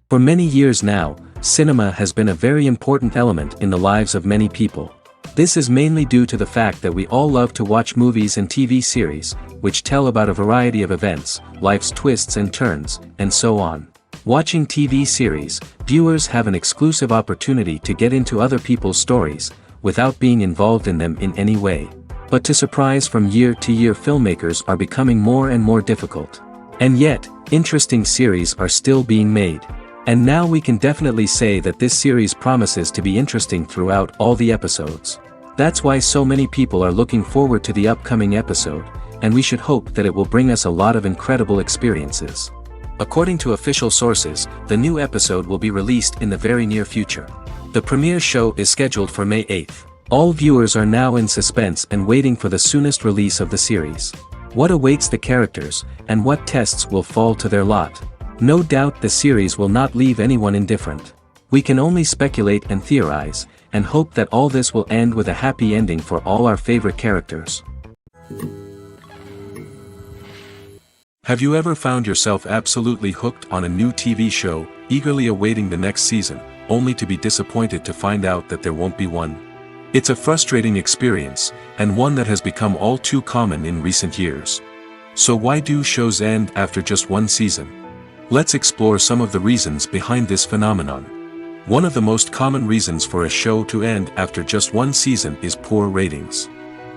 For many years now, cinema has been a very important element in the lives of many people. This is mainly due to the fact that we all love to watch movies and TV series, which tell about a variety of events, life's twists and turns, and so on. Watching TV series, viewers have an exclusive opportunity to get into other people's stories, without being involved in them in any way. But to surprise from year to year, filmmakers are becoming more and more difficult. And yet, interesting series are still being made. And now we can definitely say that this series promises to be interesting throughout all the episodes. That's why so many people are looking forward to the upcoming episode, and we should hope that it will bring us a lot of incredible experiences. According to official sources, the new episode will be released in the very near future. The premiere show is scheduled for May 8th. All viewers are now in suspense and waiting for the soonest release of the series. What awaits the characters, and what tests will fall to their lot? No doubt the series will not leave anyone indifferent. We can only speculate and theorize, and hope that all this will end with a happy ending for all our favorite characters. Have you ever found yourself absolutely hooked on a new TV show, eagerly awaiting the next season, only to be disappointed to find out that there won't be one? It's a frustrating experience, and one that has become all too common in recent years. So why do shows end after just one season? Let's explore some of the reasons behind this phenomenon. One of the most common reasons for a show to end after just one season is poor ratings.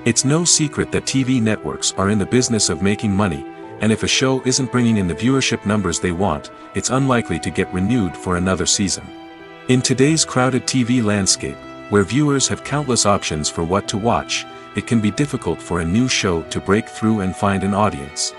It's no secret that TV networks are in the business of making money, and if a show isn't bringing in the viewership numbers they want, it's unlikely to get renewed for another season. In today's crowded TV landscape, where viewers have countless options for what to watch, it can be difficult for a new show to break through and find an audience.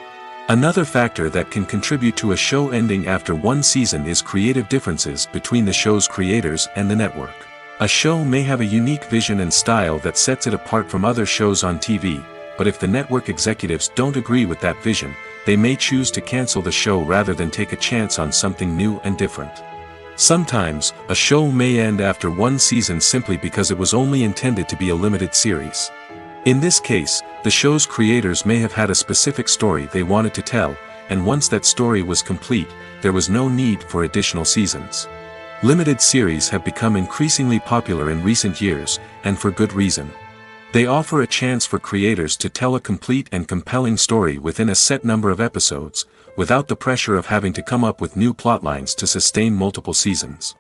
Another factor that can contribute to a show ending after one season is creative differences between the show's creators and the network. A show may have a unique vision and style that sets it apart from other shows on TV, but if the network executives don't agree with that vision, they may choose to cancel the show rather than take a chance on something new and different. Sometimes, a show may end after one season simply because it was only intended to be a limited series. In this case, the show's creators may have had a specific story they wanted to tell, and once that story was complete, there was no need for additional seasons. Limited series have become increasingly popular in recent years, and for good reason. They offer a chance for creators to tell a complete and compelling story within a set number of episodes, without the pressure of having to come up with new plotlines to sustain multiple seasons.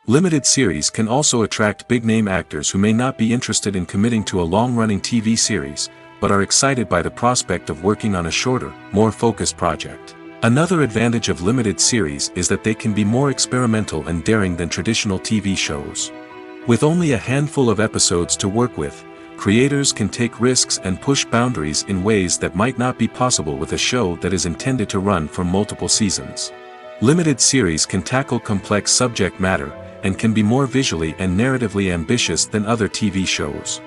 Limited series can also attract big-name actors who may not be interested in committing to a long-running TV series, but are excited by the prospect of working on a shorter, more focused project. Another advantage of limited series is that they can be more experimental and daring than traditional TV shows. With only a handful of episodes to work with, creators can take risks and push boundaries in ways that might not be possible with a show that is intended to run for multiple seasons. Limited series can tackle complex subject matter, and can be more visually and narratively ambitious than other TV shows.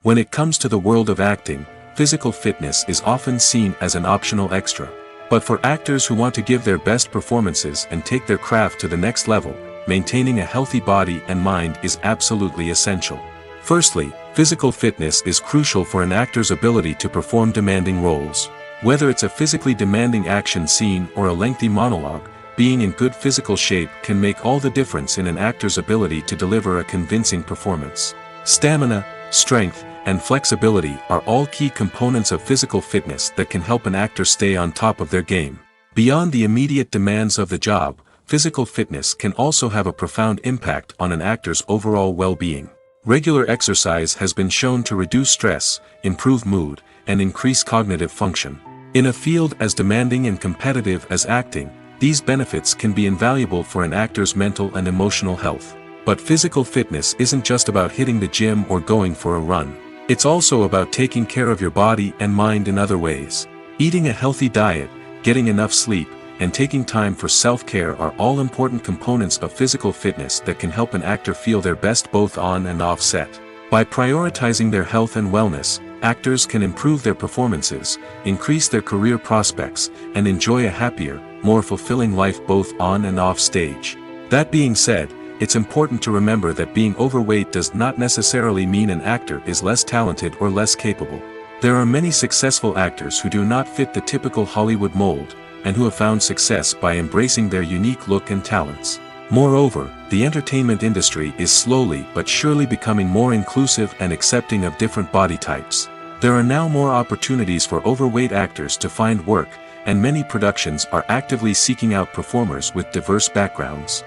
When it comes to the world of acting, physical fitness is often seen as an optional extra. But for actors who want to give their best performances and take their craft to the next level, maintaining a healthy body and mind is absolutely essential. Firstly, physical fitness is crucial for an actor's ability to perform demanding roles. Whether it's a physically demanding action scene or a lengthy monologue, being in good physical shape can make all the difference in an actor's ability to deliver a convincing performance. Stamina, strength, and flexibility are all key components of physical fitness that can help an actor stay on top of their game. Beyond the immediate demands of the job, physical fitness can also have a profound impact on an actor's overall well-being. Regular exercise has been shown to reduce stress, improve mood, and increase cognitive function. In a field as demanding and competitive as acting, these benefits can be invaluable for an actor's mental and emotional health. But physical fitness isn't just about hitting the gym or going for a run. It's also about taking care of your body and mind in other ways. Eating a healthy diet, getting enough sleep, and taking time for self-care are all important components of physical fitness that can help an actor feel their best both on and off set. By prioritizing their health and wellness, actors can improve their performances, increase their career prospects, and enjoy a happier, more fulfilling life both on and off stage. That being said, it's important to remember that being overweight does not necessarily mean an actor is less talented or less capable. There are many successful actors who do not fit the typical Hollywood mold, and who have found success by embracing their unique look and talents. Moreover, the entertainment industry is slowly but surely becoming more inclusive and accepting of different body types. There are now more opportunities for overweight actors to find work, and many productions are actively seeking out performers with diverse backgrounds.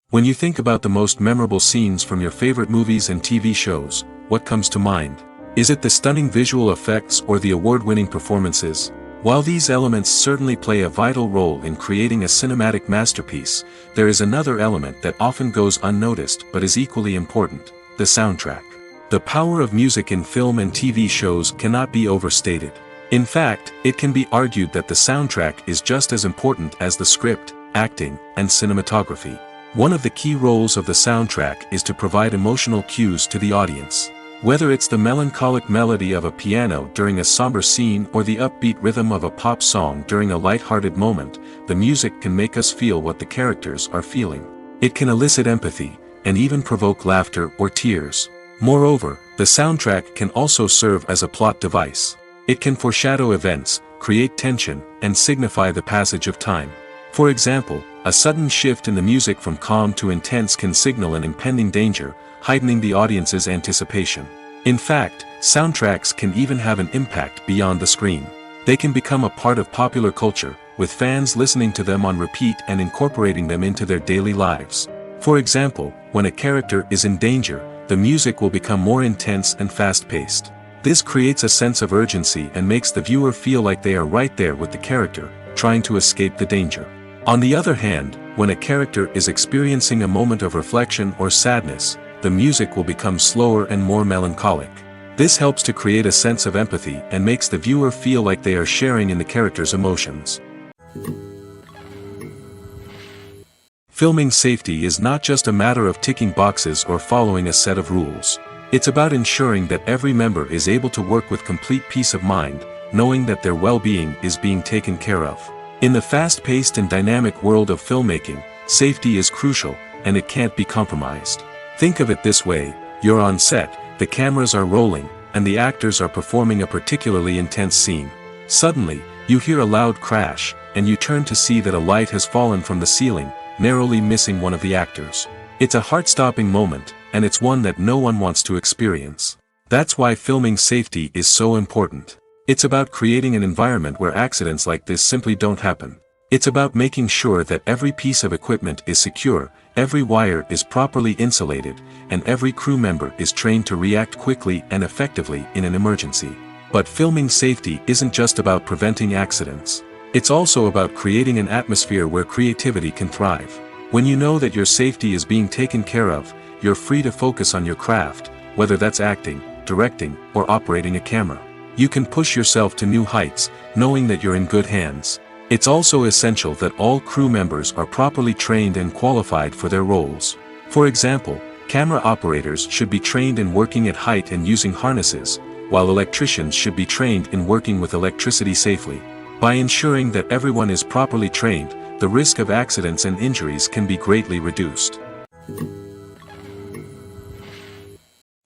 When you think about the most memorable scenes from your favorite movies and TV shows, what comes to mind? Is it the stunning visual effects or the award-winning performances? While these elements certainly play a vital role in creating a cinematic masterpiece, there is another element that often goes unnoticed but is equally important: the soundtrack. The power of music in film and TV shows cannot be overstated. In fact, it can be argued that the soundtrack is just as important as the script, acting, and cinematography. One of the key roles of the soundtrack is to provide emotional cues to the audience. Whether it's the melancholic melody of a piano during a somber scene or the upbeat rhythm of a pop song during a light-hearted moment, the music can make us feel what the characters are feeling. It can elicit empathy, and even provoke laughter or tears. Moreover, the soundtrack can also serve as a plot device. It can foreshadow events, create tension, and signify the passage of time. For example, a sudden shift in the music from calm to intense can signal an impending danger, heightening the audience's anticipation. In fact, soundtracks can even have an impact beyond the screen. They can become a part of popular culture, with fans listening to them on repeat and incorporating them into their daily lives. For example, when a character is in danger, the music will become more intense and fast-paced. This creates a sense of urgency and makes the viewer feel like they are right there with the character, trying to escape the danger. On the other hand, when a character is experiencing a moment of reflection or sadness, the music will become slower and more melancholic. This helps to create a sense of empathy and makes the viewer feel like they are sharing in the character's emotions. Filming safety is not just a matter of ticking boxes or following a set of rules. It's about ensuring that every member is able to work with complete peace of mind, knowing that their well-being is being taken care of. In the fast-paced and dynamic world of filmmaking, safety is crucial, and it can't be compromised. Think of it this way: you're on set, the cameras are rolling, and the actors are performing a particularly intense scene. Suddenly, you hear a loud crash, and you turn to see that a light has fallen from the ceiling, narrowly missing one of the actors. It's a heart-stopping moment, and it's one that no one wants to experience. That's why filming safety is so important. It's about creating an environment where accidents like this simply don't happen. It's about making sure that every piece of equipment is secure, every wire is properly insulated, and every crew member is trained to react quickly and effectively in an emergency. But filming safety isn't just about preventing accidents. It's also about creating an atmosphere where creativity can thrive. When you know that your safety is being taken care of, you're free to focus on your craft, whether that's acting, directing, or operating a camera. You can push yourself to new heights, knowing that you're in good hands. It's also essential that all crew members are properly trained and qualified for their roles. For example, camera operators should be trained in working at height and using harnesses, while electricians should be trained in working with electricity safely. By ensuring that everyone is properly trained, the risk of accidents and injuries can be greatly reduced.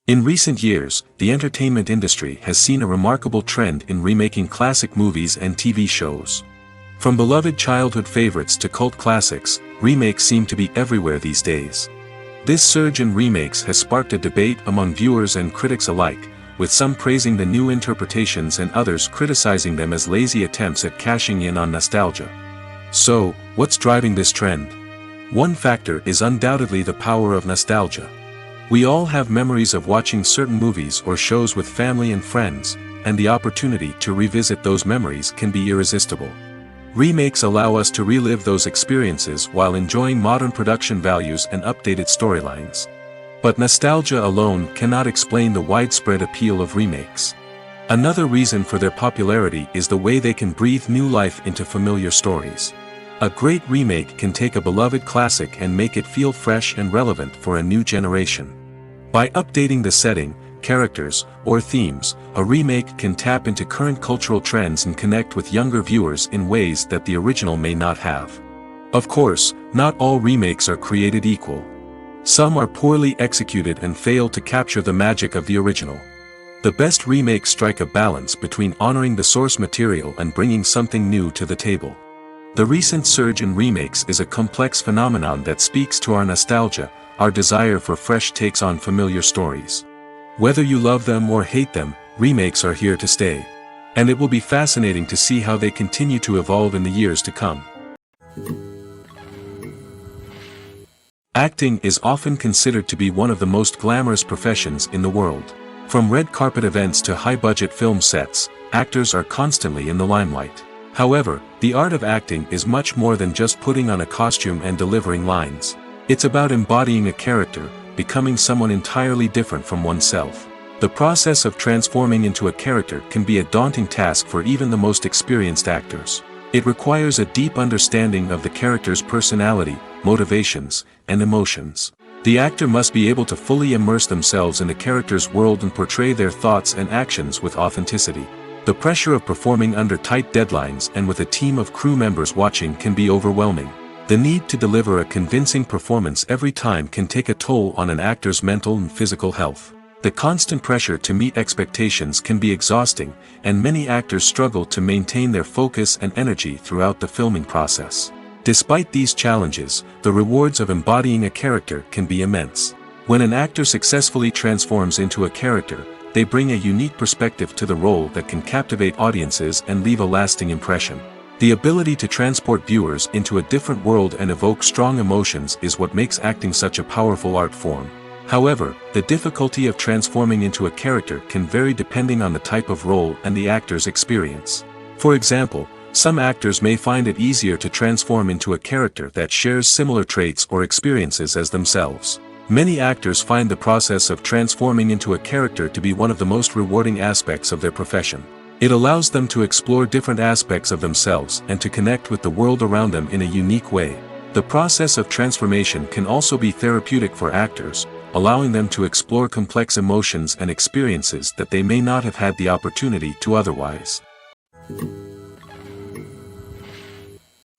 In recent years, the entertainment industry has seen a remarkable trend in remaking classic movies and TV shows. From beloved childhood favorites to cult classics, remakes seem to be everywhere these days. This surge in remakes has sparked a debate among viewers and critics alike, with some praising the new interpretations and others criticizing them as lazy attempts at cashing in on nostalgia. So, what's driving this trend? One factor is undoubtedly the power of nostalgia. We all have memories of watching certain movies or shows with family and friends, and the opportunity to revisit those memories can be irresistible. Remakes allow us to relive those experiences while enjoying modern production values and updated storylines. But nostalgia alone cannot explain the widespread appeal of remakes. Another reason for their popularity is the way they can breathe new life into familiar stories. A great remake can take a beloved classic and make it feel fresh and relevant for a new generation. By updating the setting, characters, or themes, a remake can tap into current cultural trends and connect with younger viewers in ways that the original may not have. Of course, not all remakes are created equal. Some are poorly executed and fail to capture the magic of the original. The best remakes strike a balance between honoring the source material and bringing something new to the table. The recent surge in remakes is a complex phenomenon that speaks to our nostalgia, our desire for fresh takes on familiar stories. Whether you love them or hate them, remakes are here to stay. And it will be fascinating to see how they continue to evolve in the years to come. Acting is often considered to be one of the most glamorous professions in the world. From red carpet events to high-budget film sets, actors are constantly in the limelight. However, the art of acting is much more than just putting on a costume and delivering lines. It's about embodying a character, becoming someone entirely different from oneself. The process of transforming into a character can be a daunting task for even the most experienced actors. It requires a deep understanding of the character's personality, motivations, and emotions. The actor must be able to fully immerse themselves in the character's world and portray their thoughts and actions with authenticity. The pressure of performing under tight deadlines and with a team of crew members watching can be overwhelming. The need to deliver a convincing performance every time can take a toll on an actor's mental and physical health. The constant pressure to meet expectations can be exhausting, and many actors struggle to maintain their focus and energy throughout the filming process. Despite these challenges, the rewards of embodying a character can be immense. When an actor successfully transforms into a character, they bring a unique perspective to the role that can captivate audiences and leave a lasting impression. The ability to transport viewers into a different world and evoke strong emotions is what makes acting such a powerful art form. However, the difficulty of transforming into a character can vary depending on the type of role and the actor's experience. For example, some actors may find it easier to transform into a character that shares similar traits or experiences as themselves. Many actors find the process of transforming into a character to be one of the most rewarding aspects of their profession. It allows them to explore different aspects of themselves and to connect with the world around them in a unique way. The process of transformation can also be therapeutic for actors, allowing them to explore complex emotions and experiences that they may not have had the opportunity to otherwise.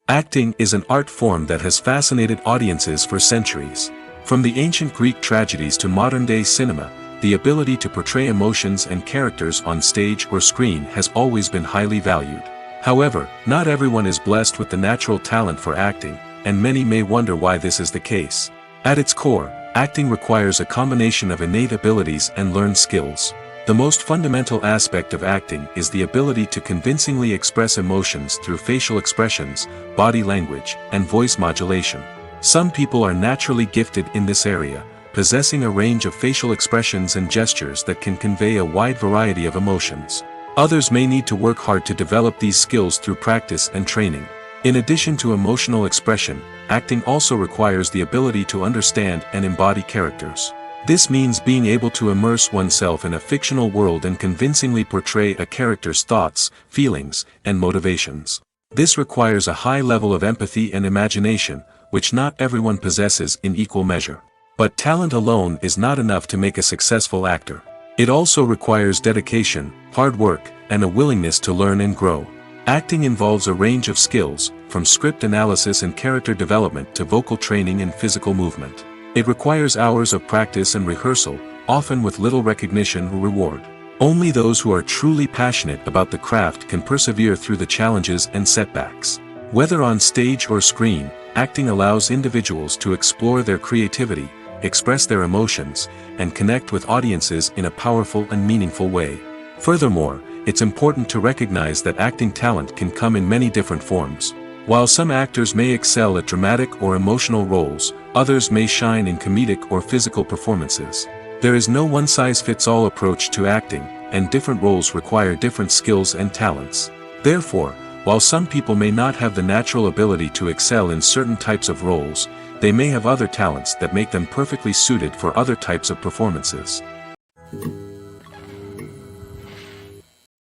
Acting is an art form that has fascinated audiences for centuries. From the ancient Greek tragedies to modern-day cinema, the ability to portray emotions and characters on stage or screen has always been highly valued. However, not everyone is blessed with the natural talent for acting, and many may wonder why this is the case. At its core, acting requires a combination of innate abilities and learned skills. The most fundamental aspect of acting is the ability to convincingly express emotions through facial expressions, body language, and voice modulation. Some people are naturally gifted in this area, possessing a range of facial expressions and gestures that can convey a wide variety of emotions. Others may need to work hard to develop these skills through practice and training. In addition to emotional expression, acting also requires the ability to understand and embody characters. This means being able to immerse oneself in a fictional world and convincingly portray a character's thoughts, feelings, and motivations. This requires a high level of empathy and imagination, which not everyone possesses in equal measure. But talent alone is not enough to make a successful actor. It also requires dedication, hard work, and a willingness to learn and grow. Acting involves a range of skills, from script analysis and character development to vocal training and physical movement. It requires hours of practice and rehearsal, often with little recognition or reward. Only those who are truly passionate about the craft can persevere through the challenges and setbacks. Whether on stage or screen, acting allows individuals to explore their creativity, express their emotions, and connect with audiences in a powerful and meaningful way. Furthermore, it's important to recognize that acting talent can come in many different forms. While some actors may excel at dramatic or emotional roles, others may shine in comedic or physical performances. There is no one-size-fits-all approach to acting, and different roles require different skills and talents. Therefore, while some people may not have the natural ability to excel in certain types of roles, they may have other talents that make them perfectly suited for other types of performances.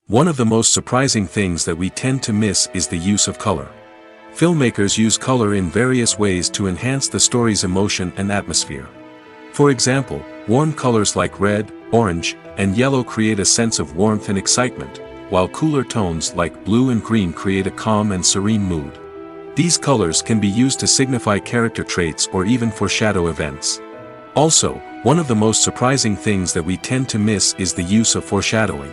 One of the most surprising things that we tend to miss is the use of color. Filmmakers use color in various ways to enhance the story's emotion and atmosphere. For example, warm colors like red, orange, and yellow create a sense of warmth and excitement, while cooler tones like blue and green create a calm and serene mood. These colors can be used to signify character traits or even foreshadow events. Also, one of the most surprising things that we tend to miss is the use of foreshadowing.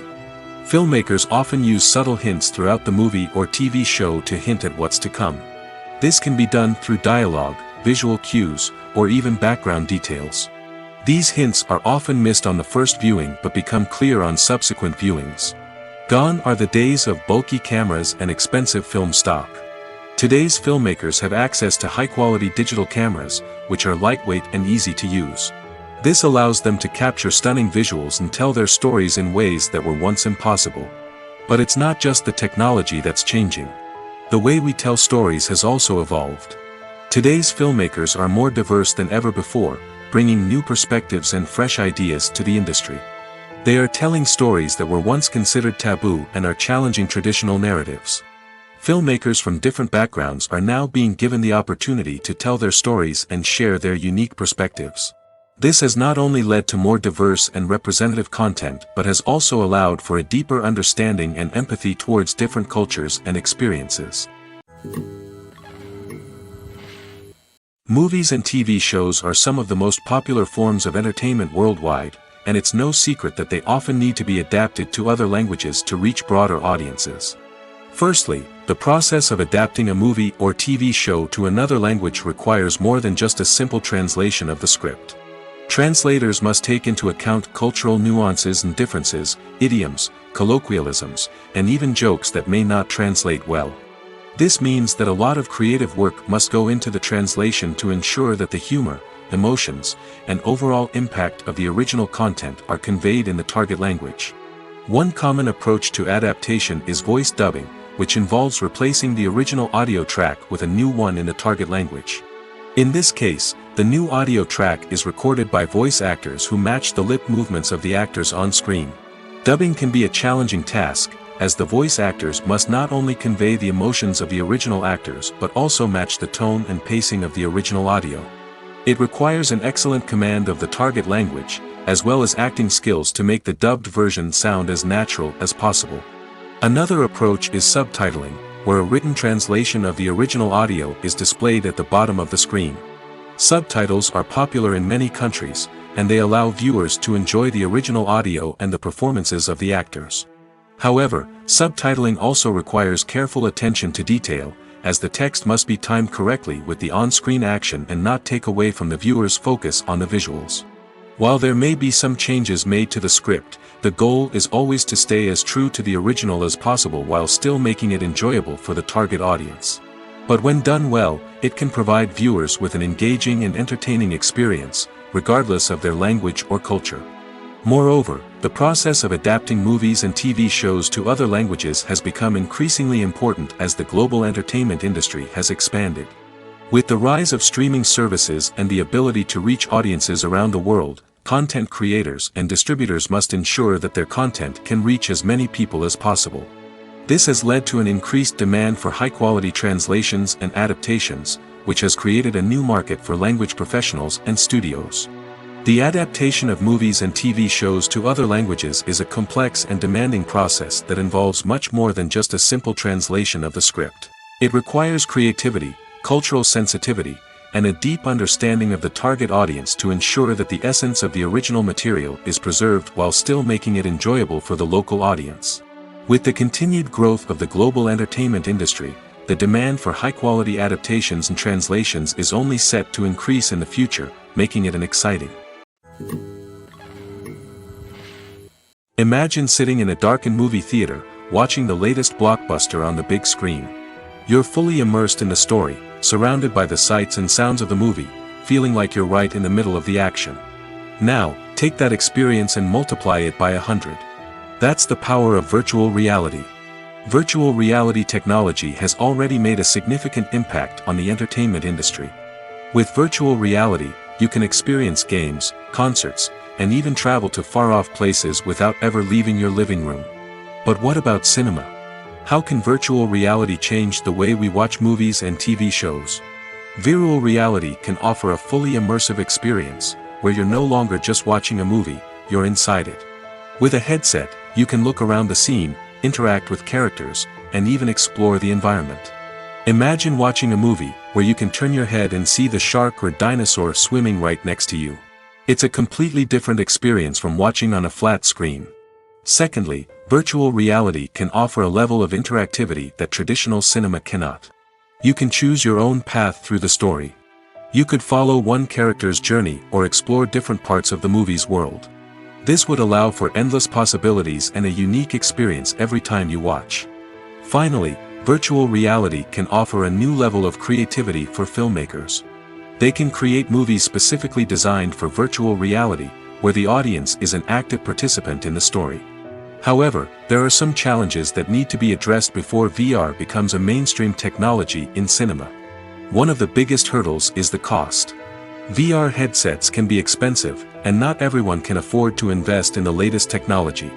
Filmmakers often use subtle hints throughout the movie or TV show to hint at what's to come. This can be done through dialogue, visual cues, or even background details. These hints are often missed on the first viewing but become clear on subsequent viewings. Gone are the days of bulky cameras and expensive film stock. Today's filmmakers have access to high-quality digital cameras, which are lightweight and easy to use. This allows them to capture stunning visuals and tell their stories in ways that were once impossible. But it's not just the technology that's changing. The way we tell stories has also evolved. Today's filmmakers are more diverse than ever before, bringing new perspectives and fresh ideas to the industry. They are telling stories that were once considered taboo and are challenging traditional narratives. Filmmakers from different backgrounds are now being given the opportunity to tell their stories and share their unique perspectives. This has not only led to more diverse and representative content but has also allowed for a deeper understanding and empathy towards different cultures and experiences. Movies and TV shows are some of the most popular forms of entertainment worldwide, and it's no secret that they often need to be adapted to other languages to reach broader audiences. Firstly, the process of adapting a movie or TV show to another language requires more than just a simple translation of the script. Translators must take into account cultural nuances and differences, idioms, colloquialisms, and even jokes that may not translate well. This means that a lot of creative work must go into the translation to ensure that the humor, emotions, and overall impact of the original content are conveyed in the target language. One common approach to adaptation is voice dubbing, which involves replacing the original audio track with a new one in the target language. In this case, the new audio track is recorded by voice actors who match the lip movements of the actors on screen. Dubbing can be a challenging task, as the voice actors must not only convey the emotions of the original actors but also match the tone and pacing of the original audio. It requires an excellent command of the target language, as well as acting skills to make the dubbed version sound as natural as possible. Another approach is subtitling, where a written translation of the original audio is displayed at the bottom of the screen. Subtitles are popular in many countries, and they allow viewers to enjoy the original audio and the performances of the actors. However, subtitling also requires careful attention to detail, as the text must be timed correctly with the on-screen action and not take away from the viewer's focus on the visuals. While there may be some changes made to the script, the goal is always to stay as true to the original as possible while still making it enjoyable for the target audience. But when done well, it can provide viewers with an engaging and entertaining experience, regardless of their language or culture. Moreover, the process of adapting movies and TV shows to other languages has become increasingly important as the global entertainment industry has expanded. With the rise of streaming services and the ability to reach audiences around the world, content creators and distributors must ensure that their content can reach as many people as possible. This has led to an increased demand for high-quality translations and adaptations, which has created a new market for language professionals and studios. The adaptation of movies and TV shows to other languages is a complex and demanding process that involves much more than just a simple translation of the script. It requires creativity, cultural sensitivity, and a deep understanding of the target audience to ensure that the essence of the original material is preserved while still making it enjoyable for the local audience. With the continued growth of the global entertainment industry, the demand for high-quality adaptations and translations is only set to increase in the future, making it an exciting. Imagine sitting in a darkened movie theater, watching the latest blockbuster on the big screen. You're fully immersed in the story, surrounded by the sights and sounds of the movie, feeling like you're right in the middle of the action. Now, take that experience and multiply it by 100. That's the power of virtual reality. Virtual reality technology has already made a significant impact on the entertainment industry. With virtual reality, you can experience games, concerts, and even travel to far-off places without ever leaving your living room. But what about cinema? How can virtual reality change the way we watch movies and TV shows? Virtual reality can offer a fully immersive experience, where you're no longer just watching a movie, you're inside it. With a headset, you can look around the scene, interact with characters, and even explore the environment. Imagine watching a movie where you can turn your head and see the shark or dinosaur swimming right next to you. It's a completely different experience from watching on a flat screen. Secondly, virtual reality can offer a level of interactivity that traditional cinema cannot. You can choose your own path through the story. You could follow one character's journey or explore different parts of the movie's world. This would allow for endless possibilities and a unique experience every time you watch. Finally, virtual reality can offer a new level of creativity for filmmakers. They can create movies specifically designed for virtual reality, where the audience is an active participant in the story. However, there are some challenges that need to be addressed before VR becomes a mainstream technology in cinema. One of the biggest hurdles is the cost. VR headsets can be expensive, and not everyone can afford to invest in the latest technology.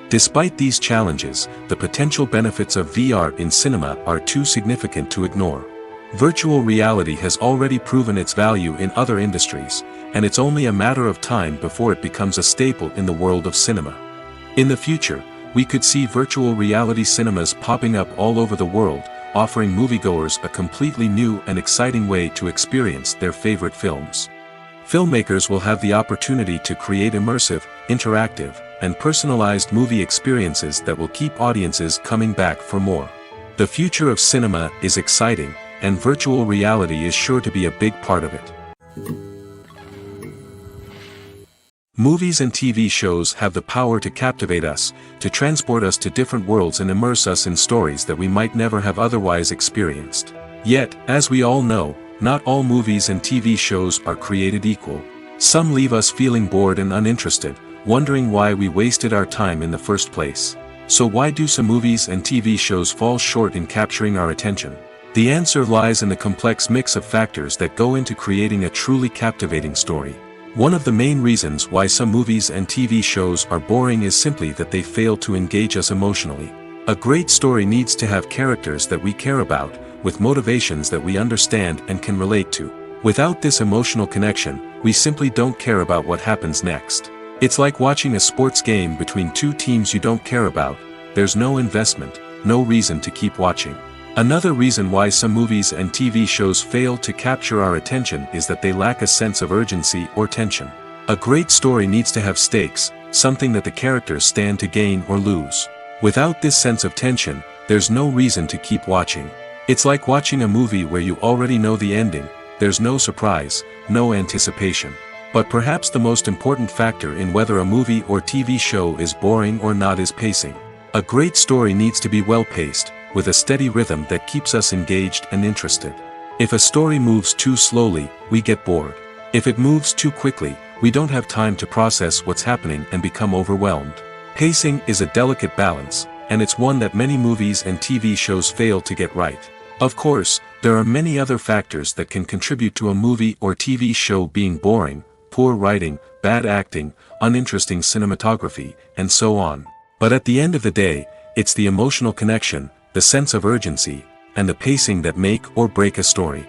Despite these challenges, the potential benefits of VR in cinema are too significant to ignore. Virtual reality has already proven its value in other industries, and it's only a matter of time before it becomes a staple in the world of cinema. In the future, we could see virtual reality cinemas popping up all over the world, offering moviegoers a completely new and exciting way to experience their favorite films. Filmmakers will have the opportunity to create immersive, interactive, and personalized movie experiences that will keep audiences coming back for more. The future of cinema is exciting, and virtual reality is sure to be a big part of it. Movies and TV shows have the power to captivate us, to transport us to different worlds and immerse us in stories that we might never have otherwise experienced. Yet, as we all know, not all movies and TV shows are created equal. Some leave us feeling bored and uninterested, wondering why we wasted our time in the first place. So why do some movies and TV shows fall short in capturing our attention? The answer lies in the complex mix of factors that go into creating a truly captivating story. One of the main reasons why some movies and TV shows are boring is simply that they fail to engage us emotionally. A great story needs to have characters that we care about, with motivations that we understand and can relate to. Without this emotional connection, we simply don't care about what happens next. It's like watching a sports game between two teams you don't care about. There's no investment, no reason to keep watching. Another reason why some movies and TV shows fail to capture our attention is that they lack a sense of urgency or tension. A great story needs to have stakes, something that the characters stand to gain or lose. Without this sense of tension, there's no reason to keep watching. It's like watching a movie where you already know the ending, there's no surprise, no anticipation. But perhaps the most important factor in whether a movie or TV show is boring or not is pacing. A great story needs to be well-paced, with a steady rhythm that keeps us engaged and interested. If a story moves too slowly, we get bored. If it moves too quickly, we don't have time to process what's happening and become overwhelmed. Pacing is a delicate balance, and it's one that many movies and TV shows fail to get right. Of course, there are many other factors that can contribute to a movie or TV show being boring: poor writing, bad acting, uninteresting cinematography, and so on. But at the end of the day, it's the emotional connection, the sense of urgency, and the pacing that make or break a story.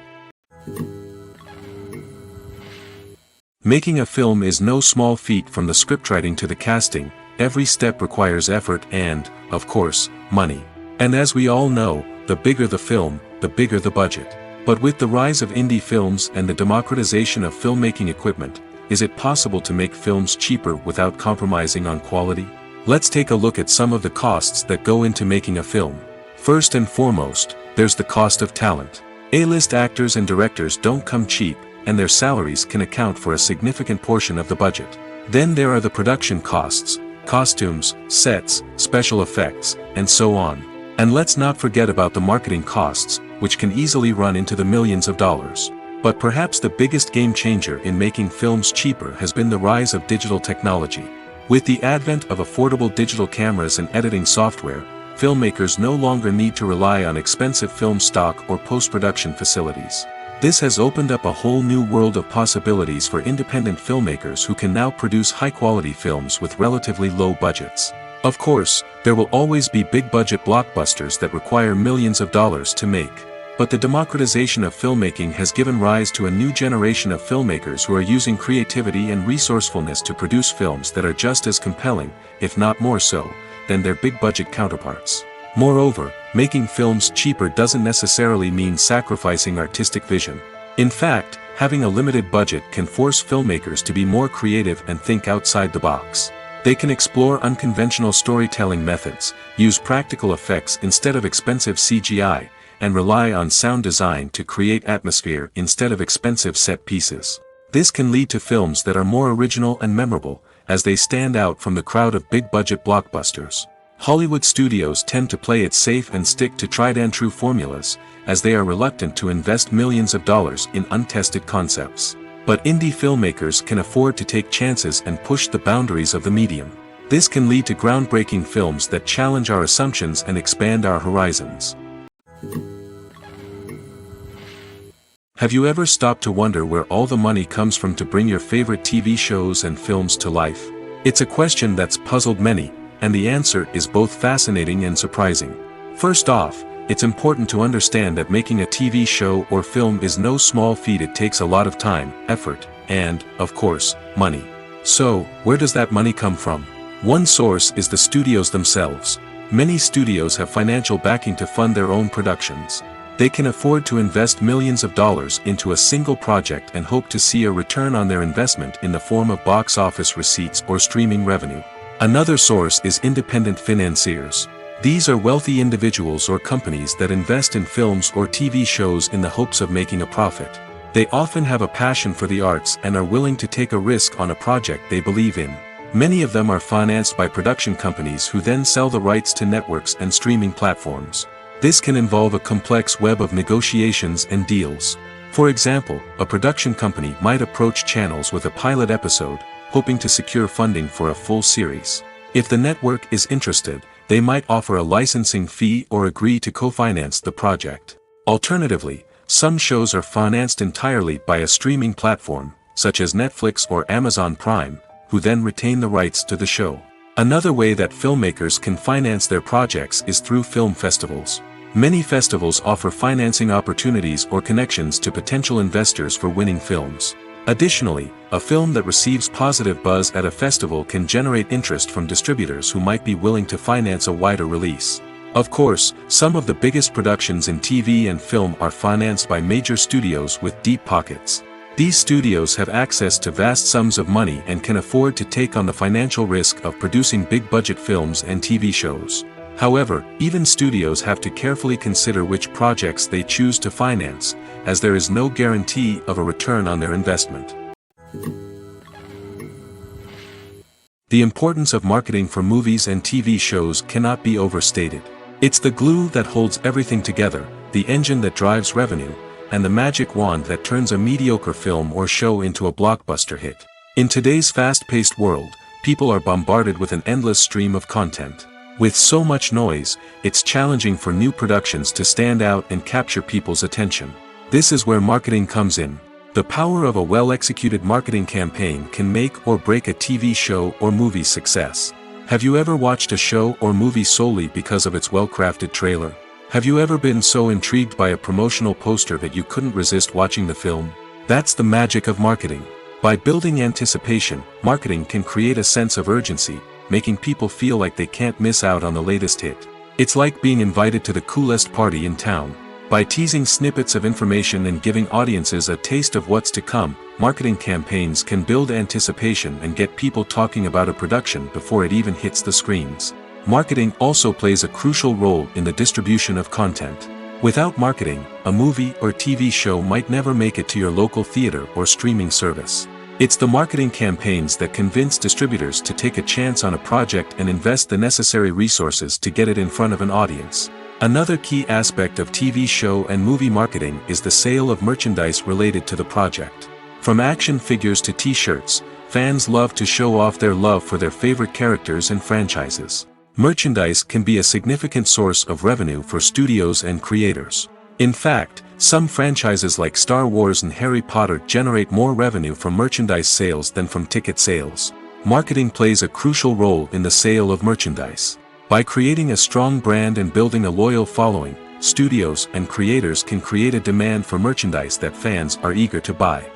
Making a film is no small feat. From the scriptwriting to the casting, every step requires effort and, of course, money. And as we all know, the bigger the film, the bigger the budget. But with the rise of indie films and the democratization of filmmaking equipment, is it possible to make films cheaper without compromising on quality? Let's take a look at some of the costs that go into making a film. First and foremost, there's the cost of talent. A-list actors and directors don't come cheap, and their salaries can account for a significant portion of the budget. Then there are the production costs, costumes, sets, special effects, and so on. And let's not forget about the marketing costs, which can easily run into the millions of dollars. But perhaps the biggest game changer in making films cheaper has been the rise of digital technology. With the advent of affordable digital cameras and editing software, filmmakers no longer need to rely on expensive film stock or post-production facilities. This has opened up a whole new world of possibilities for independent filmmakers who can now produce high-quality films with relatively low budgets. Of course, there will always be big-budget blockbusters that require millions of dollars to make. But the democratization of filmmaking has given rise to a new generation of filmmakers who are using creativity and resourcefulness to produce films that are just as compelling, if not more so, than their big-budget counterparts. Moreover, making films cheaper doesn't necessarily mean sacrificing artistic vision. In fact, having a limited budget can force filmmakers to be more creative and think outside the box. They can explore unconventional storytelling methods, use practical effects instead of expensive CGI, and rely on sound design to create atmosphere instead of expensive set pieces. This can lead to films that are more original and memorable, as they stand out from the crowd of big-budget blockbusters. Hollywood studios tend to play it safe and stick to tried-and-true formulas, as they are reluctant to invest millions of dollars in untested concepts. But indie filmmakers can afford to take chances and push the boundaries of the medium. This can lead to groundbreaking films that challenge our assumptions and expand our horizons. Have you ever stopped to wonder where all the money comes from to bring your favorite TV shows and films to life? It's a question that's puzzled many, and the answer is both fascinating and surprising. First off, it's important to understand that making a TV show or film is no small feat. It takes a lot of time, effort, and, of course, money. So, where does that money come from? One source is the studios themselves. Many studios have financial backing to fund their own productions. They can afford to invest millions of dollars into a single project and hope to see a return on their investment in the form of box office receipts or streaming revenue. Another source is independent financiers. These are wealthy individuals or companies that invest in films or TV shows in the hopes of making a profit. They often have a passion for the arts and are willing to take a risk on a project they believe in. Many of them are financed by production companies who then sell the rights to networks and streaming platforms. This can involve a complex web of negotiations and deals. For example, a production company might approach channels with a pilot episode, hoping to secure funding for a full series. If the network is interested, they might offer a licensing fee or agree to co-finance the project. Alternatively, some shows are financed entirely by a streaming platform, such as Netflix or Amazon Prime, who then retain the rights to the show. Another way that filmmakers can finance their projects is through film festivals. Many festivals offer financing opportunities or connections to potential investors for winning films. Additionally, a film that receives positive buzz at a festival can generate interest from distributors who might be willing to finance a wider release. Of course, some of the biggest productions in TV and film are financed by major studios with deep pockets. These studios have access to vast sums of money and can afford to take on the financial risk of producing big-budget films and TV shows. However, even studios have to carefully consider which projects they choose to finance, as there is no guarantee of a return on their investment. The importance of marketing for movies and TV shows cannot be overstated. It's the glue that holds everything together, the engine that drives revenue, and the magic wand that turns a mediocre film or show into a blockbuster hit. In today's fast-paced world, people are bombarded with an endless stream of content. With so much noise, it's challenging for new productions to stand out and capture people's attention. This is where marketing comes in. The power of a well-executed marketing campaign can make or break a TV show or movie's success. Have you ever watched a show or movie solely because of its well-crafted trailer? Have you ever been so intrigued by a promotional poster that you couldn't resist watching the film? That's the magic of marketing. By building anticipation, marketing can create a sense of urgency, making people feel like they can't miss out on the latest hit. It's like being invited to the coolest party in town. By teasing snippets of information and giving audiences a taste of what's to come, marketing campaigns can build anticipation and get people talking about a production before it even hits the screens. Marketing also plays a crucial role in the distribution of content. Without marketing, a movie or TV show might never make it to your local theater or streaming service. It's the marketing campaigns that convince distributors to take a chance on a project and invest the necessary resources to get it in front of an audience. Another key aspect of TV show and movie marketing is the sale of merchandise related to the project. From action figures to t-shirts, fans love to show off their love for their favorite characters and franchises. Merchandise can be a significant source of revenue for studios and creators. In fact, some franchises like Star Wars and Harry Potter generate more revenue from merchandise sales than from ticket sales. Marketing plays a crucial role in the sale of merchandise. By creating a strong brand and building a loyal following, studios and creators can create a demand for merchandise that fans are eager to buy.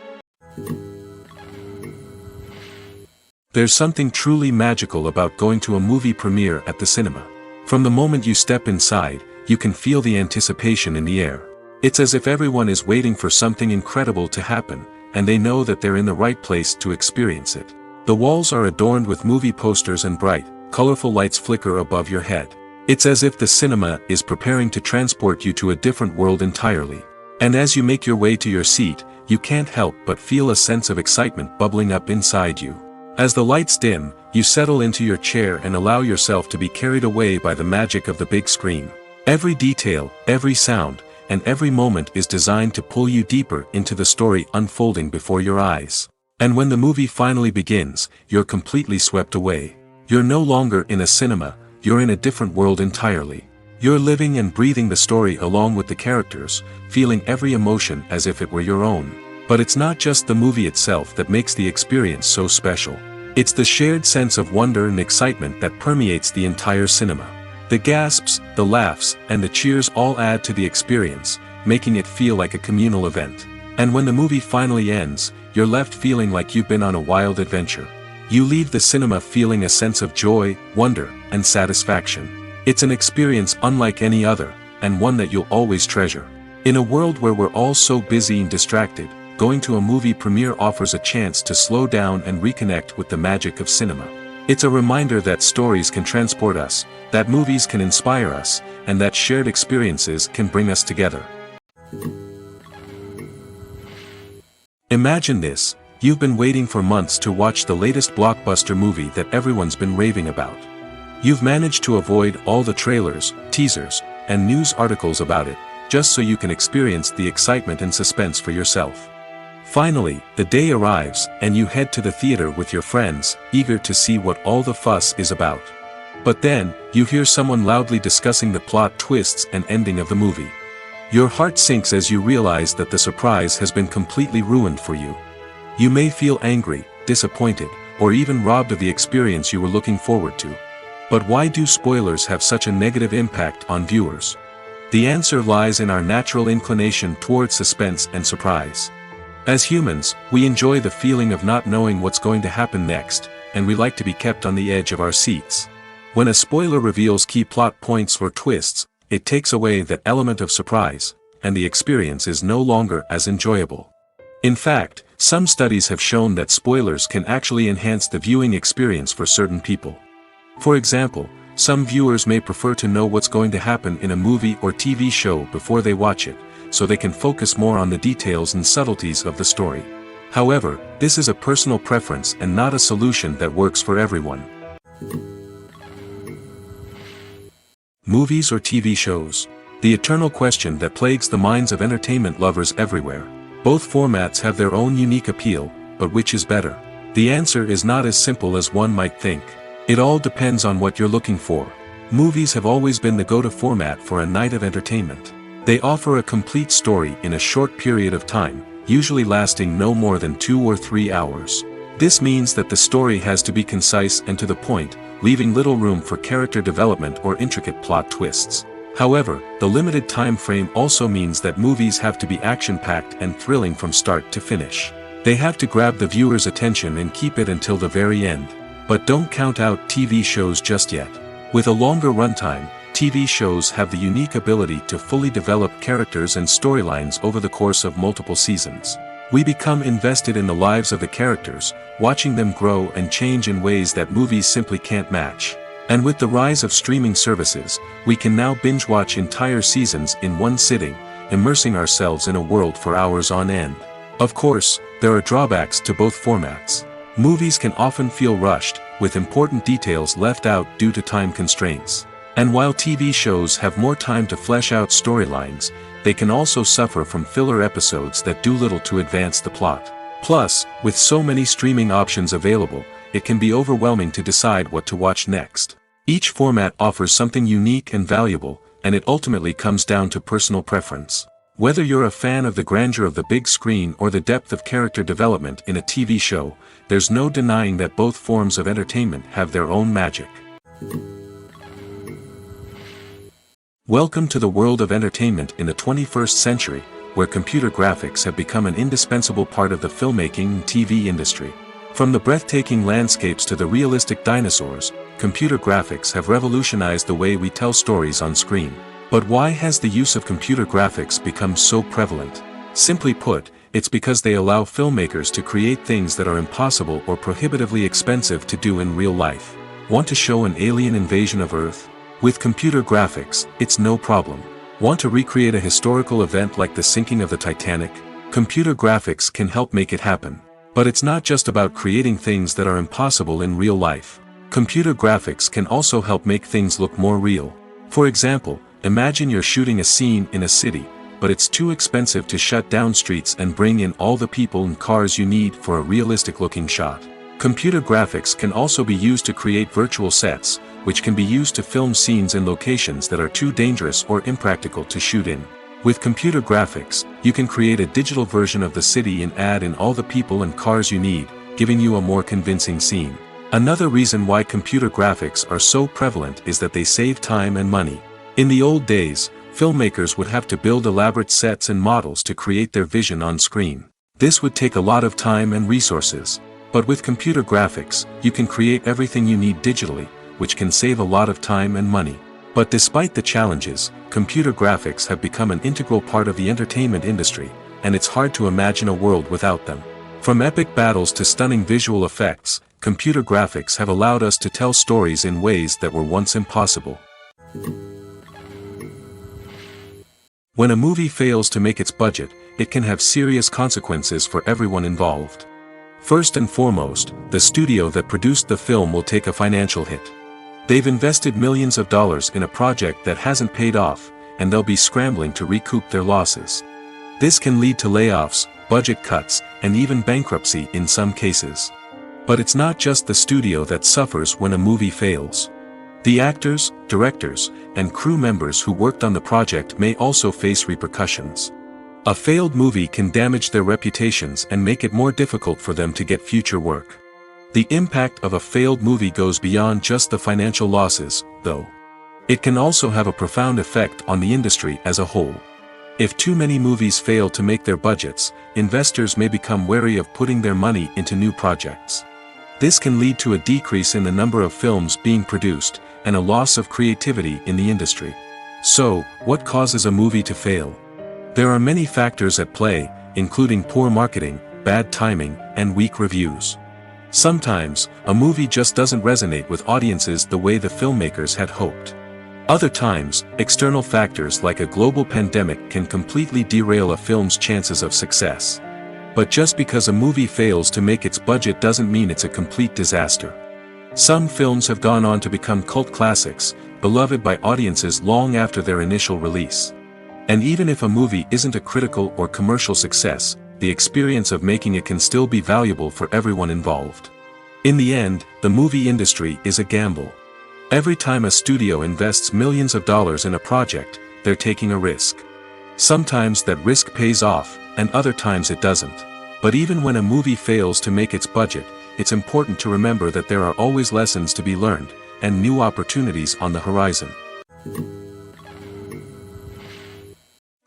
There's something truly magical about going to a movie premiere at the cinema. From the moment you step inside, you can feel the anticipation in the air. It's as if everyone is waiting for something incredible to happen, and they know that they're in the right place to experience it. The walls are adorned with movie posters and bright, colorful lights flicker above your head. It's as if the cinema is preparing to transport you to a different world entirely. And as you make your way to your seat, you can't help but feel a sense of excitement bubbling up inside you. As the lights dim, you settle into your chair and allow yourself to be carried away by the magic of the big screen. Every detail, every sound, and every moment is designed to pull you deeper into the story unfolding before your eyes. And when the movie finally begins, you're completely swept away. You're no longer in a cinema, you're in a different world entirely. You're living and breathing the story along with the characters, feeling every emotion as if it were your own. But it's not just the movie itself that makes the experience so special. It's the shared sense of wonder and excitement that permeates the entire cinema. The gasps, the laughs, and the cheers all add to the experience, making it feel like a communal event. And when the movie finally ends, you're left feeling like you've been on a wild adventure. You leave the cinema feeling a sense of joy, wonder, and satisfaction. It's an experience unlike any other, and one that you'll always treasure. In a world where we're all so busy and distracted, going to a movie premiere offers a chance to slow down and reconnect with the magic of cinema. It's a reminder that stories can transport us, that movies can inspire us, and that shared experiences can bring us together. Imagine this, you've been waiting for months to watch the latest blockbuster movie that everyone's been raving about. You've managed to avoid all the trailers, teasers, and news articles about it, just so you can experience the excitement and suspense for yourself. Finally, the day arrives, and you head to the theater with your friends, eager to see what all the fuss is about. But then, you hear someone loudly discussing the plot twists and ending of the movie. Your heart sinks as you realize that the surprise has been completely ruined for you. You may feel angry, disappointed, or even robbed of the experience you were looking forward to. But why do spoilers have such a negative impact on viewers? The answer lies in our natural inclination toward suspense and surprise. As humans, we enjoy the feeling of not knowing what's going to happen next, and we like to be kept on the edge of our seats. When a spoiler reveals key plot points or twists, it takes away that element of surprise, and the experience is no longer as enjoyable. In fact, some studies have shown that spoilers can actually enhance the viewing experience for certain people. For example, some viewers may prefer to know what's going to happen in a movie or TV show before they watch it, so they can focus more on the details and subtleties of the story. However, this is a personal preference and not a solution that works for everyone. Movies or TV shows? The eternal question that plagues the minds of entertainment lovers everywhere. Both formats have their own unique appeal, but which is better? The answer is not as simple as one might think. It all depends on what you're looking for. Movies have always been the go-to format for a night of entertainment. They offer a complete story in a short period of time, usually lasting no more than 2 or 3 hours. This means that the story has to be concise and to the point, leaving little room for character development or intricate plot twists. However, the limited time frame also means that movies have to be action-packed and thrilling from start to finish. They have to grab the viewer's attention and keep it until the very end. But don't count out TV shows just yet. With a longer runtime, TV shows have the unique ability to fully develop characters and storylines over the course of multiple seasons. We become invested in the lives of the characters, watching them grow and change in ways that movies simply can't match. And with the rise of streaming services, we can now binge-watch entire seasons in one sitting, immersing ourselves in a world for hours on end. Of course, there are drawbacks to both formats. Movies can often feel rushed, with important details left out due to time constraints. And while TV shows have more time to flesh out storylines, they can also suffer from filler episodes that do little to advance the plot. Plus, with so many streaming options available, it can be overwhelming to decide what to watch next. Each format offers something unique and valuable, and it ultimately comes down to personal preference. Whether you're a fan of the grandeur of the big screen or the depth of character development in a TV show, there's no denying that both forms of entertainment have their own magic. Welcome to the world of entertainment in the 21st century, where computer graphics have become an indispensable part of the filmmaking and TV industry. From the breathtaking landscapes to the realistic dinosaurs, computer graphics have revolutionized the way we tell stories on screen. But why has the use of computer graphics become so prevalent? Simply put, it's because they allow filmmakers to create things that are impossible or prohibitively expensive to do in real life. Want to show an alien invasion of Earth? With computer graphics, it's no problem. Want to recreate a historical event like the sinking of the Titanic? Computer graphics can help make it happen. But it's not just about creating things that are impossible in real life. Computer graphics can also help make things look more real. For example, imagine you're shooting a scene in a city, but it's too expensive to shut down streets and bring in all the people and cars you need for a realistic-looking shot. Computer graphics can also be used to create virtual sets, which can be used to film scenes in locations that are too dangerous or impractical to shoot in. With computer graphics, you can create a digital version of the city and add in all the people and cars you need, giving you a more convincing scene. Another reason why computer graphics are so prevalent is that they save time and money. In the old days, filmmakers would have to build elaborate sets and models to create their vision on screen. This would take a lot of time and resources. But with computer graphics, you can create everything you need digitally, which can save a lot of time and money. But despite the challenges, computer graphics have become an integral part of the entertainment industry, and it's hard to imagine a world without them. From epic battles to stunning visual effects, computer graphics have allowed us to tell stories in ways that were once impossible. When a movie fails to make its budget, it can have serious consequences for everyone involved. First and foremost, the studio that produced the film will take a financial hit. They've invested millions of dollars in a project that hasn't paid off, and they'll be scrambling to recoup their losses. This can lead to layoffs, budget cuts, and even bankruptcy in some cases. But it's not just the studio that suffers when a movie fails. The actors, directors, and crew members who worked on the project may also face repercussions. A failed movie can damage their reputations and make it more difficult for them to get future work. The impact of a failed movie goes beyond just the financial losses, though. It can also have a profound effect on the industry as a whole. If too many movies fail to make their budgets, investors may become wary of putting their money into new projects. This can lead to a decrease in the number of films being produced, and a loss of creativity in the industry. So, what causes a movie to fail? There are many factors at play, including poor marketing, bad timing, and weak reviews. Sometimes, a movie just doesn't resonate with audiences the way the filmmakers had hoped. Other times, external factors like a global pandemic can completely derail a film's chances of success. But just because a movie fails to make its budget doesn't mean it's a complete disaster. Some films have gone on to become cult classics, beloved by audiences long after their initial release. And even if a movie isn't a critical or commercial success, the experience of making it can still be valuable for everyone involved. In the end, the movie industry is a gamble. Every time a studio invests millions of dollars in a project, they're taking a risk. Sometimes that risk pays off, and other times it doesn't. But even when a movie fails to make its budget, it's important to remember that there are always lessons to be learned, and new opportunities on the horizon.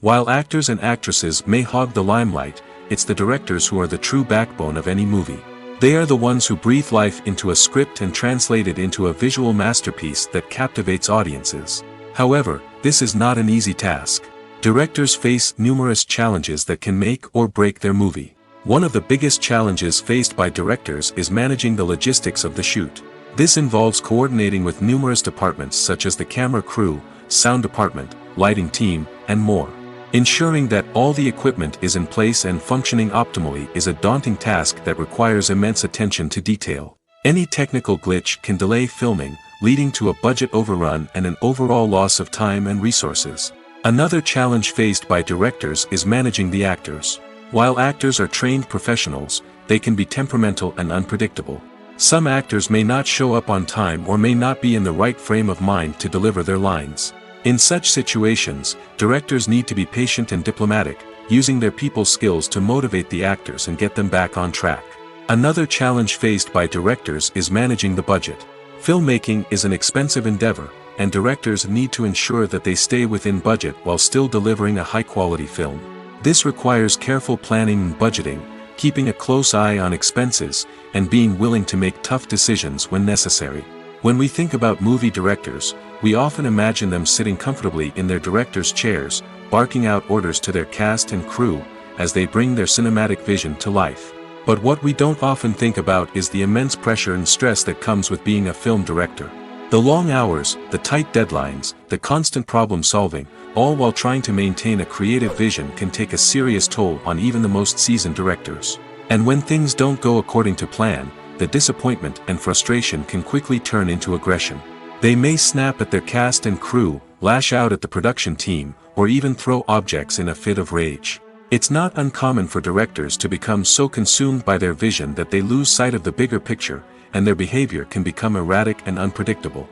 While actors and actresses may hog the limelight, it's the directors who are the true backbone of any movie. They are the ones who breathe life into a script and translate it into a visual masterpiece that captivates audiences. However, this is not an easy task. Directors face numerous challenges that can make or break their movie. One of the biggest challenges faced by directors is managing the logistics of the shoot. This involves coordinating with numerous departments such as the camera crew, sound department, lighting team, and more. Ensuring that all the equipment is in place and functioning optimally is a daunting task that requires immense attention to detail. Any technical glitch can delay filming, leading to a budget overrun and an overall loss of time and resources. Another challenge faced by directors is managing the actors. While actors are trained professionals, they can be temperamental and unpredictable. Some actors may not show up on time or may not be in the right frame of mind to deliver their lines. In such situations, directors need to be patient and diplomatic, using their people skills to motivate the actors and get them back on track. Another challenge faced by directors is managing the budget. Filmmaking is an expensive endeavor, and directors need to ensure that they stay within budget while still delivering a high-quality film. This requires careful planning and budgeting, keeping a close eye on expenses, and being willing to make tough decisions when necessary. When we think about movie directors, we often imagine them sitting comfortably in their director's chairs, barking out orders to their cast and crew, as they bring their cinematic vision to life. But what we don't often think about is the immense pressure and stress that comes with being a film director. The long hours, the tight deadlines, the constant problem solving, all while trying to maintain a creative vision can take a serious toll on even the most seasoned directors. And when things don't go according to plan, the disappointment and frustration can quickly turn into aggression. They may snap at their cast and crew, lash out at the production team, or even throw objects in a fit of rage. It's not uncommon for directors to become so consumed by their vision that they lose sight of the bigger picture, and their behavior can become erratic and unpredictable.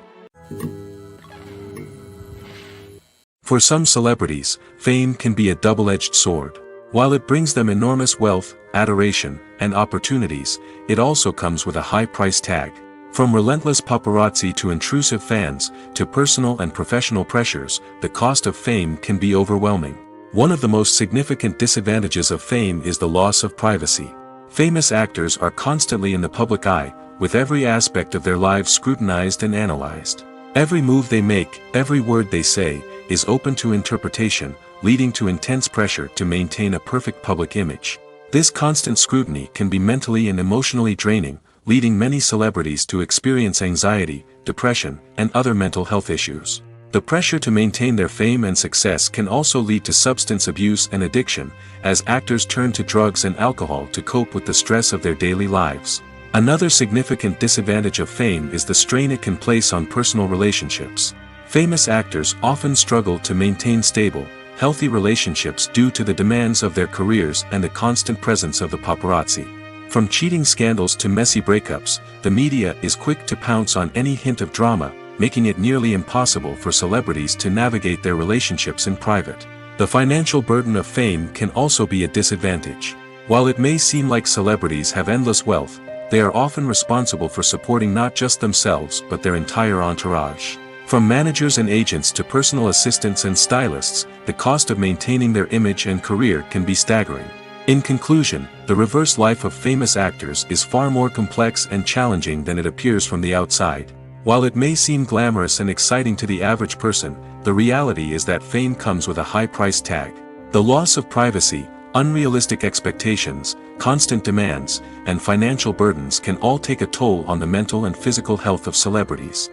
For some celebrities, fame can be a double-edged sword. While it brings them enormous wealth, adoration, and opportunities, it also comes with a high price tag. From relentless paparazzi to intrusive fans, to personal and professional pressures, the cost of fame can be overwhelming. One of the most significant disadvantages of fame is the loss of privacy. Famous actors are constantly in the public eye, with every aspect of their lives scrutinized and analyzed. Every move they make, every word they say, is open to interpretation, leading to intense pressure to maintain a perfect public image. This constant scrutiny can be mentally and emotionally draining, leading many celebrities to experience anxiety, depression, and other mental health issues. The pressure to maintain their fame and success can also lead to substance abuse and addiction, as actors turn to drugs and alcohol to cope with the stress of their daily lives. Another significant disadvantage of fame is the strain it can place on personal relationships. Famous actors often struggle to maintain stable, healthy relationships due to the demands of their careers and the constant presence of the paparazzi. From cheating scandals to messy breakups, the media is quick to pounce on any hint of drama, making it nearly impossible for celebrities to navigate their relationships in private. The financial burden of fame can also be a disadvantage. While it may seem like celebrities have endless wealth, they are often responsible for supporting not just themselves but their entire entourage. From managers and agents to personal assistants and stylists, the cost of maintaining their image and career can be staggering. In conclusion, the reverse life of famous actors is far more complex and challenging than it appears from the outside. While it may seem glamorous and exciting to the average person, the reality is that fame comes with a high price tag. The loss of privacy, unrealistic expectations, constant demands, and financial burdens can all take a toll on the mental and physical health of celebrities.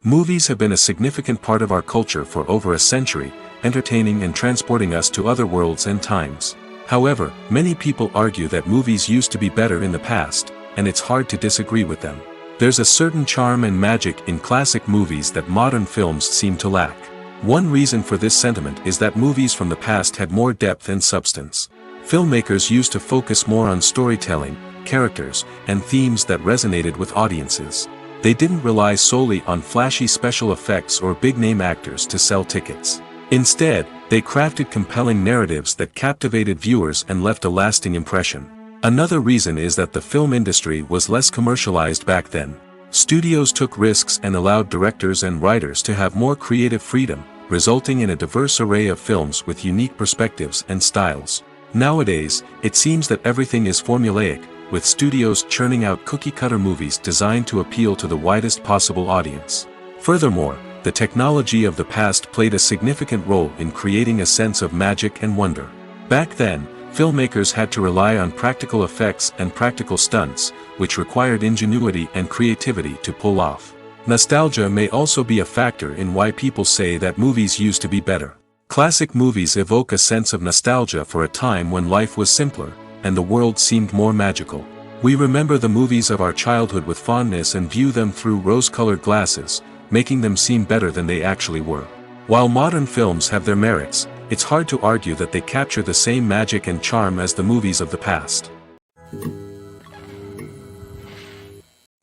Movies have been a significant part of our culture for over a century, entertaining and transporting us to other worlds and times. However, many people argue that movies used to be better in the past, and it's hard to disagree with them. There's a certain charm and magic in classic movies that modern films seem to lack. One reason for this sentiment is that movies from the past had more depth and substance. Filmmakers used to focus more on storytelling, characters, and themes that resonated with audiences. They didn't rely solely on flashy special effects or big-name actors to sell tickets. Instead, they crafted compelling narratives that captivated viewers and left a lasting impression. Another reason is that the film industry was less commercialized back then. Studios took risks and allowed directors and writers to have more creative freedom, resulting in a diverse array of films with unique perspectives and styles. Nowadays, it seems that everything is formulaic, with studios churning out cookie-cutter movies designed to appeal to the widest possible audience. Furthermore, the technology of the past played a significant role in creating a sense of magic and wonder. Back then, filmmakers had to rely on practical effects and practical stunts, which required ingenuity and creativity to pull off. Nostalgia may also be a factor in why people say that movies used to be better. Classic movies evoke a sense of nostalgia for a time when life was simpler, and the world seemed more magical. We remember the movies of our childhood with fondness and view them through rose-colored glasses, making them seem better than they actually were. While modern films have their merits, it's hard to argue that they capture the same magic and charm as the movies of the past.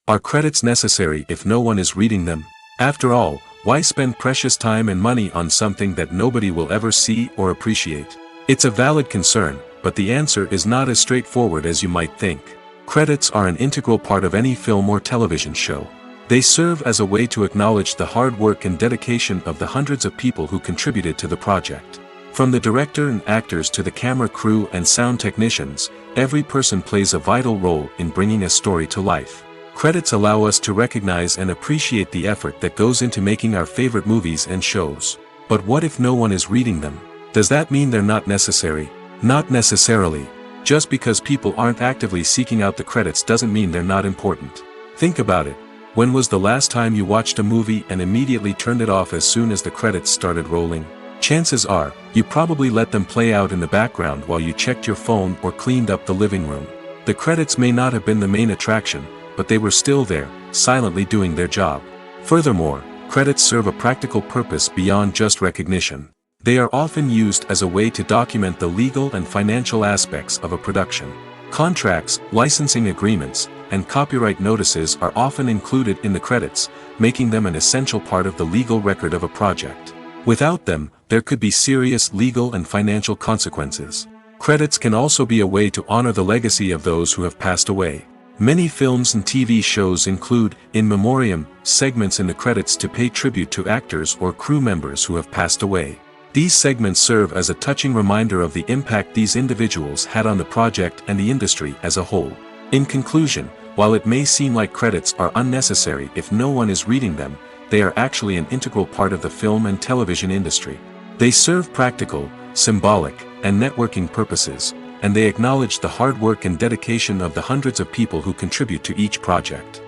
Are credits necessary if no one is reading them? After all, why spend precious time and money on something that nobody will ever see or appreciate? It's a valid concern, but the answer is not as straightforward as you might think. Credits are an integral part of any film or television show. They serve as a way to acknowledge the hard work and dedication of the hundreds of people who contributed to the project. From the director and actors to the camera crew and sound technicians, every person plays a vital role in bringing a story to life. Credits allow us to recognize and appreciate the effort that goes into making our favorite movies and shows. But what if no one is reading them? Does that mean they're not necessary? Not necessarily. Just because people aren't actively seeking out the credits doesn't mean they're not important. Think about it. When was the last time you watched a movie and immediately turned it off as soon as the credits started rolling? Chances are, you probably let them play out in the background while you checked your phone or cleaned up the living room. The credits may not have been the main attraction, but they were still there, silently doing their job. Furthermore, credits serve a practical purpose beyond just recognition. They are often used as a way to document the legal and financial aspects of a production. Contracts, licensing agreements, and copyright notices are often included in the credits, making them an essential part of the legal record of a project. Without them, there could be serious legal and financial consequences. Credits can also be a way to honor the legacy of those who have passed away. Many films and TV shows include, in memoriam, segments in the credits to pay tribute to actors or crew members who have passed away. These segments serve as a touching reminder of the impact these individuals had on the project and the industry as a whole. In conclusion, while it may seem like credits are unnecessary if no one is reading them, they are actually an integral part of the film and television industry. They serve practical, symbolic, and networking purposes, and they acknowledge the hard work and dedication of the hundreds of people who contribute to each project.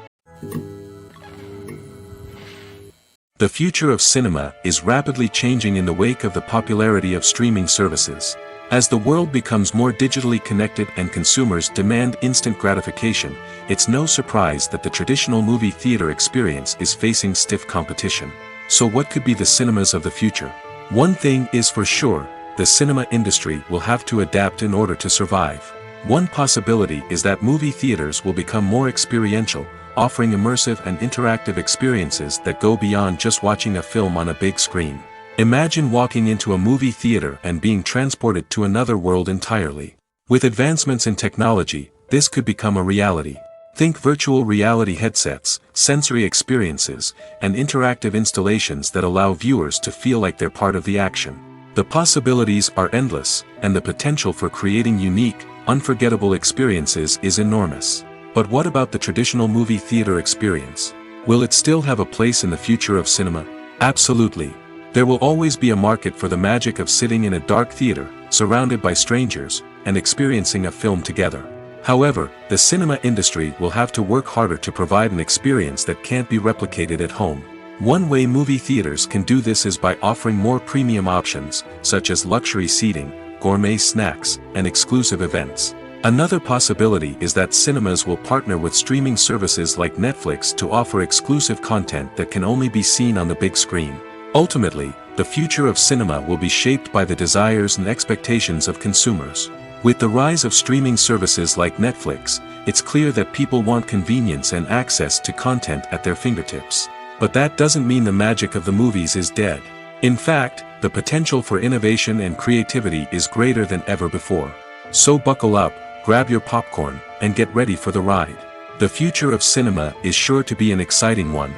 The future of cinema is rapidly changing in the wake of the popularity of streaming services. As the world becomes more digitally connected and consumers demand instant gratification, it's no surprise that the traditional movie theater experience is facing stiff competition. So what could be the cinemas of the future? One thing is for sure, the cinema industry will have to adapt in order to survive. One possibility is that movie theaters will become more experiential, offering immersive and interactive experiences that go beyond just watching a film on a big screen. Imagine walking into a movie theater and being transported to another world entirely. With advancements in technology, this could become a reality. Think virtual reality headsets, sensory experiences, and interactive installations that allow viewers to feel like they're part of the action. The possibilities are endless, and the potential for creating unique, unforgettable experiences is enormous. But what about the traditional movie theater experience? Will it still have a place in the future of cinema? Absolutely. There will always be a market for the magic of sitting in a dark theater, surrounded by strangers, and experiencing a film together. However, the cinema industry will have to work harder to provide an experience that can't be replicated at home. One way movie theaters can do this is by offering more premium options, such as luxury seating, gourmet snacks, and exclusive events. Another possibility is that cinemas will partner with streaming services like Netflix to offer exclusive content that can only be seen on the big screen. Ultimately, the future of cinema will be shaped by the desires and expectations of consumers. With the rise of streaming services like Netflix, it's clear that people want convenience and access to content at their fingertips. But that doesn't mean the magic of the movies is dead. In fact, the potential for innovation and creativity is greater than ever before. So buckle up, grab your popcorn, and get ready for the ride. The future of cinema is sure to be an exciting one.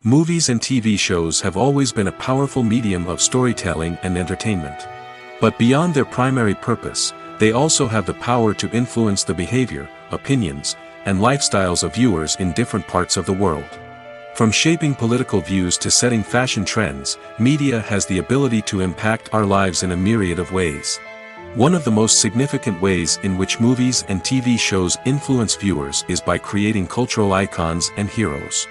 Movies and TV shows have always been a powerful medium of storytelling and entertainment. But beyond their primary purpose, they also have the power to influence the behavior, opinions, and lifestyles of viewers in different parts of the world. From shaping political views to setting fashion trends, media has the ability to impact our lives in a myriad of ways. One of the most significant ways in which movies and TV shows influence viewers is by creating cultural icons and heroes.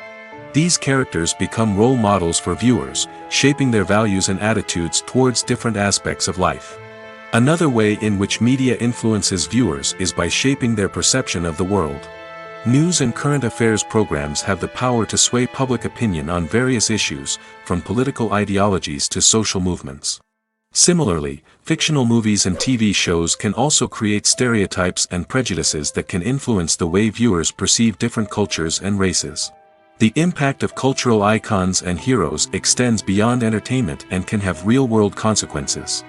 These characters become role models for viewers, shaping their values and attitudes towards different aspects of life. Another way in which media influences viewers is by shaping their perception of the world. News and current affairs programs have the power to sway public opinion on various issues, from political ideologies to social movements. Similarly, fictional movies and TV shows can also create stereotypes and prejudices that can influence the way viewers perceive different cultures and races. The impact of cultural icons and heroes extends beyond entertainment and can have real-world consequences.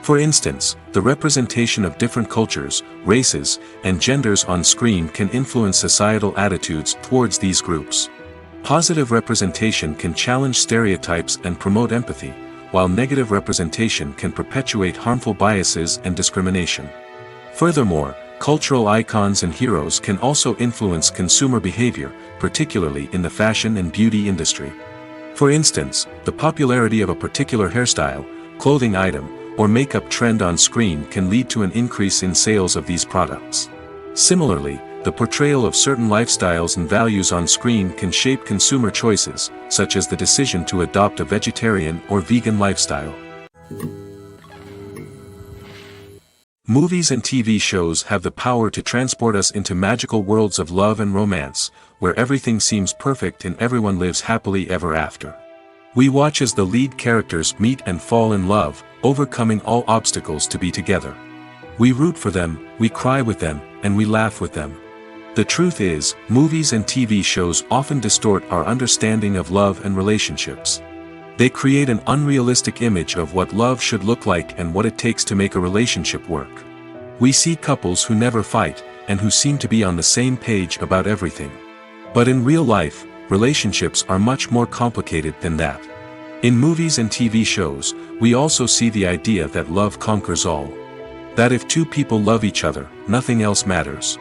For instance, the representation of different cultures, races, and genders on screen can influence societal attitudes towards these groups. Positive representation can challenge stereotypes and promote empathy, while negative representation can perpetuate harmful biases and discrimination. Furthermore, Cultural icons and heroes can also influence consumer behavior, particularly in the fashion and beauty industry. For instance, the popularity of a particular hairstyle, clothing item, or makeup trend on screen can lead to an increase in sales of these products. Similarly, the portrayal of certain lifestyles and values on screen can shape consumer choices, such as the decision to adopt a vegetarian or vegan lifestyle. Movies and TV shows have the power to transport us into magical worlds of love and romance, where everything seems perfect and everyone lives happily ever after. We watch as the lead characters meet and fall in love, overcoming all obstacles to be together. We root for them, we cry with them, and we laugh with them. The truth is, movies and TV shows often distort our understanding of love and relationships. They create an unrealistic image of what love should look like and what it takes to make a relationship work. We see couples who never fight, and who seem to be on the same page about everything. But in real life, relationships are much more complicated than that. In movies and TV shows, we also see the idea that love conquers all. That if two people love each other, nothing else matters.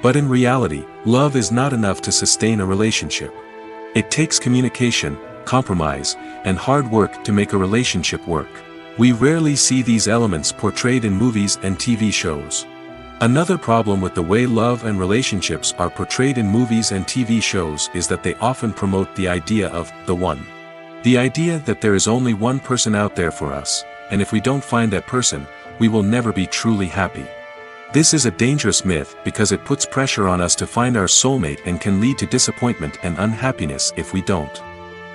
But in reality, love is not enough to sustain a relationship. It takes communication, compromise, and hard work to make a relationship work. We rarely see these elements portrayed in movies and TV shows. Another problem with the way love and relationships are portrayed in movies and TV shows is that they often promote the idea of the one. The idea that there is only one person out there for us, and if we don't find that person, we will never be truly happy. This is a dangerous myth because it puts pressure on us to find our soulmate and can lead to disappointment and unhappiness if we don't.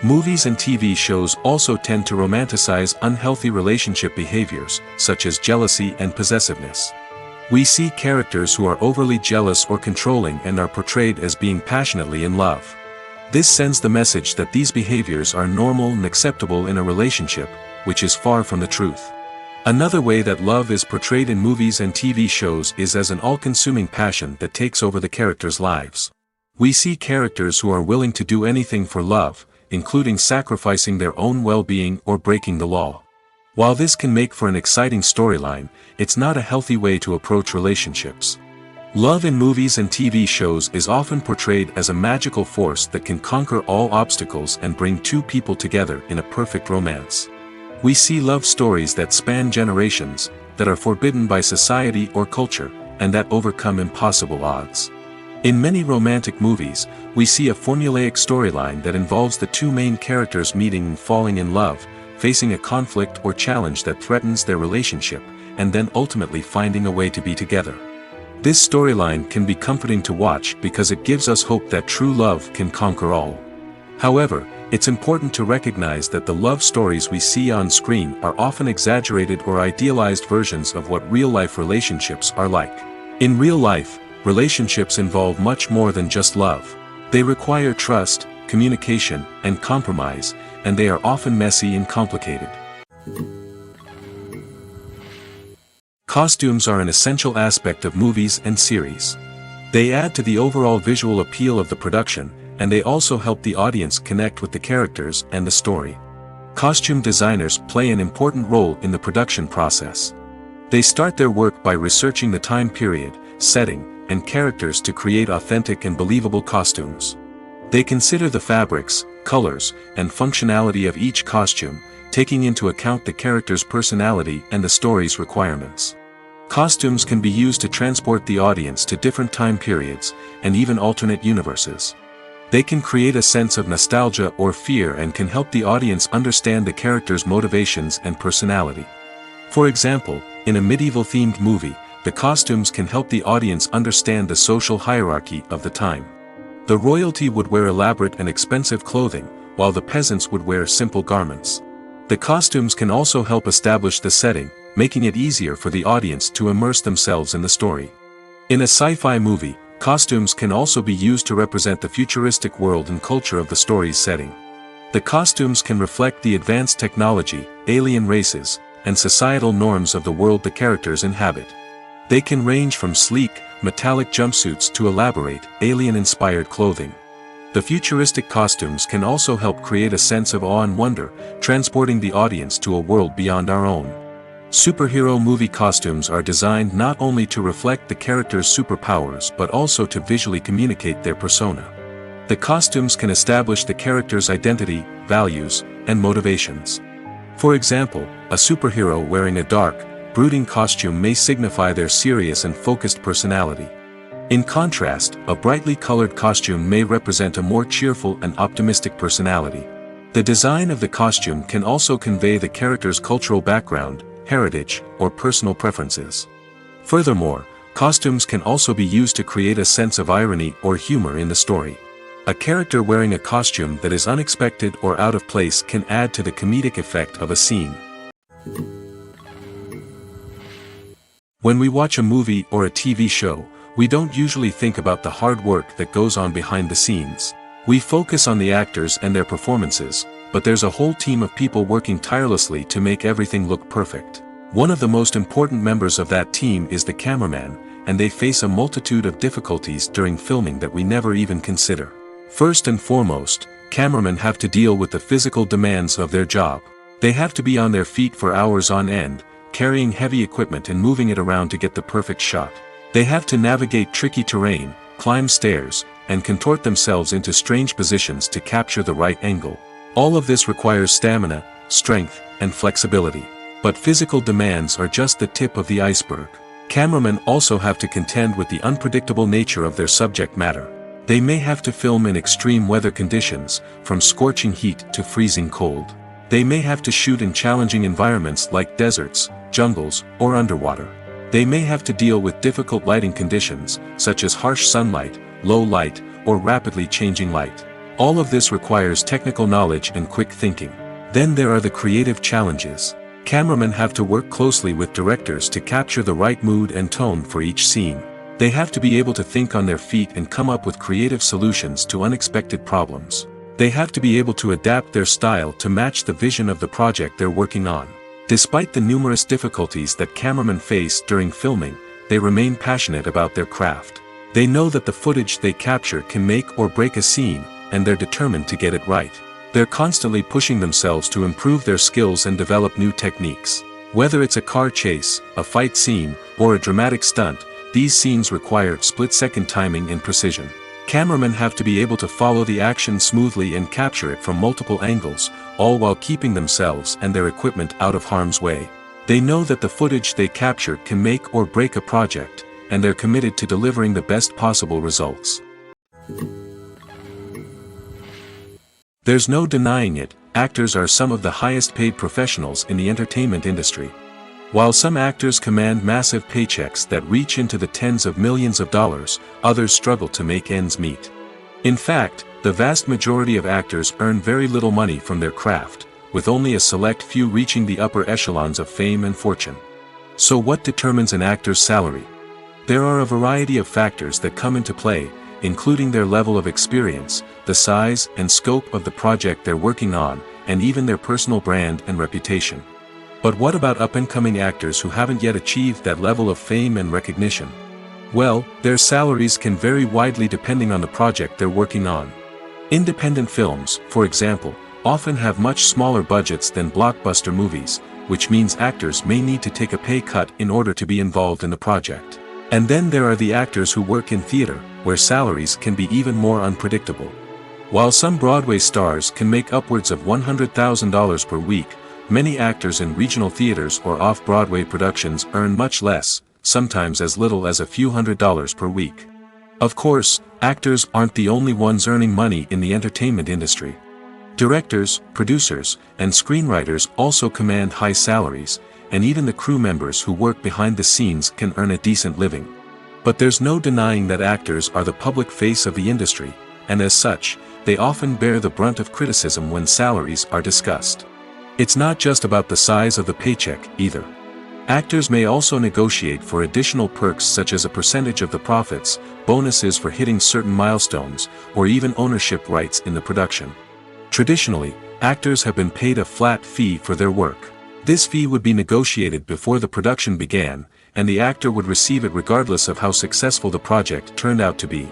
Movies and TV shows also tend to romanticize unhealthy relationship behaviors, such as jealousy and possessiveness. We see characters who are overly jealous or controlling and are portrayed as being passionately in love. This sends the message that these behaviors are normal and acceptable in a relationship, which is far from the truth. Another way that love is portrayed in movies and TV shows is as an all-consuming passion that takes over the characters' lives. We see characters who are willing to do anything for love, including sacrificing their own well-being or breaking the law. While this can make for an exciting storyline, it's not a healthy way to approach relationships. Love in movies and TV shows is often portrayed as a magical force that can conquer all obstacles and bring two people together in a perfect romance. We see love stories that span generations, that are forbidden by society or culture, and that overcome impossible odds. In many romantic movies, we see a formulaic storyline that involves the two main characters meeting and falling in love, facing a conflict or challenge that threatens their relationship, and then ultimately finding a way to be together. This storyline can be comforting to watch because it gives us hope that true love can conquer all. However, it's important to recognize that the love stories we see on screen are often exaggerated or idealized versions of what real-life relationships are like. In real life, relationships involve much more than just love. They require trust, communication, and compromise, and they are often messy and complicated. Costumes are an essential aspect of movies and series. They add to the overall visual appeal of the production, and they also help the audience connect with the characters and the story. Costume designers play an important role in the production process. They start their work by researching the time period, setting, and characters to create authentic and believable costumes. They consider the fabrics, colors, and functionality of each costume, taking into account the character's personality and the story's requirements. Costumes can be used to transport the audience to different time periods, and even alternate universes. They can create a sense of nostalgia or fear and can help the audience understand the character's motivations and personality. For example, in a medieval-themed movie, the costumes can help the audience understand the social hierarchy of the time. The royalty would wear elaborate and expensive clothing, while the peasants would wear simple garments. The costumes can also help establish the setting, making it easier for the audience to immerse themselves in the story. In a sci-fi movie, costumes can also be used to represent the futuristic world and culture of the story's setting. The costumes can reflect the advanced technology, alien races, and societal norms of the world the characters inhabit. They can range from sleek, metallic jumpsuits to elaborate, alien-inspired clothing. The futuristic costumes can also help create a sense of awe and wonder, transporting the audience to a world beyond our own. Superhero movie costumes are designed not only to reflect the character's superpowers but also to visually communicate their persona. The costumes can establish the character's identity, values, and motivations. For example, a superhero wearing a dark, brooding costume may signify their serious and focused personality. In contrast, a brightly colored costume may represent a more cheerful and optimistic personality. The design of the costume can also convey the character's cultural background, heritage, or personal preferences. Furthermore, costumes can also be used to create a sense of irony or humor in the story. A character wearing a costume that is unexpected or out of place can add to the comedic effect of a scene. When we watch a movie or a TV show, we don't usually think about the hard work that goes on behind the scenes. We focus on the actors and their performances, but there's a whole team of people working tirelessly to make everything look perfect. One of the most important members of that team is the cameraman, and they face a multitude of difficulties during filming that we never even consider. First and foremost, cameramen have to deal with the physical demands of their job. They have to be on their feet for hours on end, carrying heavy equipment and moving it around to get the perfect shot. They have to navigate tricky terrain, climb stairs, and contort themselves into strange positions to capture the right angle. All of this requires stamina, strength, and flexibility. But physical demands are just the tip of the iceberg. Cameramen also have to contend with the unpredictable nature of their subject matter. They may have to film in extreme weather conditions, from scorching heat to freezing cold. They may have to shoot in challenging environments like deserts, jungles, or underwater. They may have to deal with difficult lighting conditions, such as harsh sunlight, low light, or rapidly changing light. All of this requires technical knowledge and quick thinking. Then there are the creative challenges. Cameramen have to work closely with directors to capture the right mood and tone for each scene. They have to be able to think on their feet and come up with creative solutions to unexpected problems. They have to be able to adapt their style to match the vision of the project they're working on. Despite the numerous difficulties that cameramen face during filming, they remain passionate about their craft. They know that the footage they capture can make or break a scene, and they're determined to get it right. They're constantly pushing themselves to improve their skills and develop new techniques. Whether it's a car chase, a fight scene, or a dramatic stunt, these scenes require split-second timing and precision. Cameramen have to be able to follow the action smoothly and capture it from multiple angles, all while keeping themselves and their equipment out of harm's way. They know that the footage they capture can make or break a project, and they're committed to delivering the best possible results. There's no denying it, actors are some of the highest-paid professionals in the entertainment industry. While some actors command massive paychecks that reach into the tens of millions of dollars, others struggle to make ends meet. In fact, the vast majority of actors earn very little money from their craft, with only a select few reaching the upper echelons of fame and fortune. So what determines an actor's salary? There are a variety of factors that come into play, including their level of experience, the size and scope of the project they're working on, and even their personal brand and reputation. But what about up-and-coming actors who haven't yet achieved that level of fame and recognition? Well, their salaries can vary widely depending on the project they're working on. Independent films, for example, often have much smaller budgets than blockbuster movies, which means actors may need to take a pay cut in order to be involved in the project. And then there are the actors who work in theater, where salaries can be even more unpredictable. While some Broadway stars can make upwards of $100,000 per week, many actors in regional theaters or off-Broadway productions earn much less, sometimes as little as a few $100s per week. Of course, actors aren't the only ones earning money in the entertainment industry. Directors, producers, and screenwriters also command high salaries, and even the crew members who work behind the scenes can earn a decent living. But there's no denying that actors are the public face of the industry, and as such, they often bear the brunt of criticism when salaries are discussed. It's not just about the size of the paycheck, either. Actors may also negotiate for additional perks such as a percentage of the profits, bonuses for hitting certain milestones, or even ownership rights in the production. Traditionally, actors have been paid a flat fee for their work. This fee would be negotiated before the production began, and the actor would receive it regardless of how successful the project turned out to be.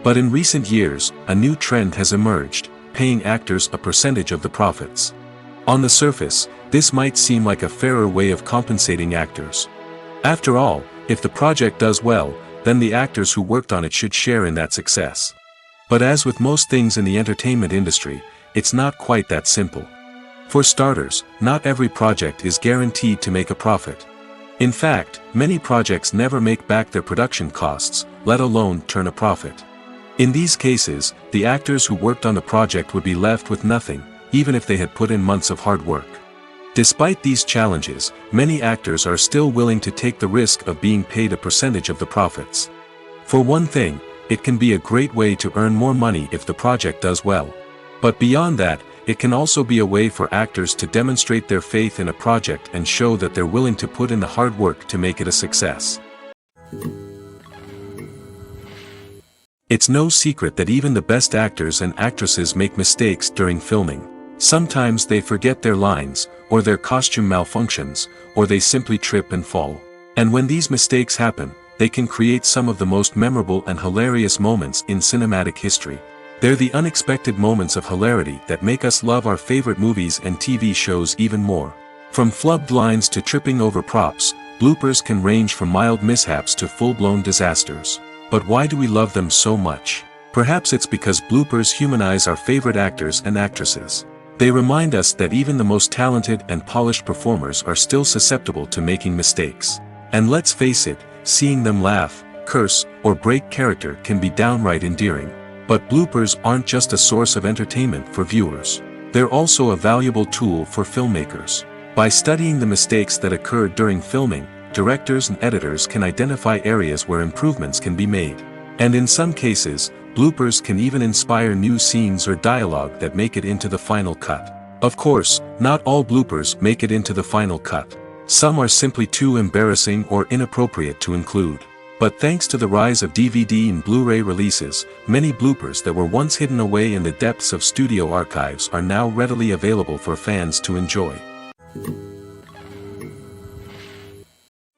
But in recent years, a new trend has emerged, paying actors a percentage of the profits. On the surface, This might seem like a fairer way of compensating actors. After all, if the project does well, then the actors who worked on it should share in that success. But as with most things in the entertainment industry, it's not quite that simple. For starters, not every project is guaranteed to make a profit. In fact, many projects never make back their production costs, let alone turn a profit. In these cases, the actors who worked on the project would be left with nothing, even if they had put in months of hard work. Despite these challenges, many actors are still willing to take the risk of being paid a percentage of the profits. For one thing, it can be a great way to earn more money if the project does well. But beyond that, it can also be a way for actors to demonstrate their faith in a project and show that they're willing to put in the hard work to make it a success. It's no secret that even the best actors and actresses make mistakes during filming. Sometimes they forget their lines, or their costume malfunctions, or they simply trip and fall. And when these mistakes happen, they can create some of the most memorable and hilarious moments in cinematic history. They're the unexpected moments of hilarity that make us love our favorite movies and TV shows even more. From flubbed lines to tripping over props, bloopers can range from mild mishaps to full-blown disasters. But why do we love them so much? Perhaps it's because bloopers humanize our favorite actors and actresses. They remind us that even the most talented and polished performers are still susceptible to making mistakes. And let's face it, seeing them laugh, curse, or break character can be downright endearing. But bloopers aren't just a source of entertainment for viewers. They're also a valuable tool for filmmakers. By studying the mistakes that occurred during filming, directors and editors can identify areas where improvements can be made. And in some cases, bloopers can even inspire new scenes or dialogue that make it into the final cut. Of course, not all bloopers make it into the final cut. Some are simply too embarrassing or inappropriate to include. But thanks to the rise of DVD and Blu-ray releases, many bloopers that were once hidden away in the depths of studio archives are now readily available for fans to enjoy.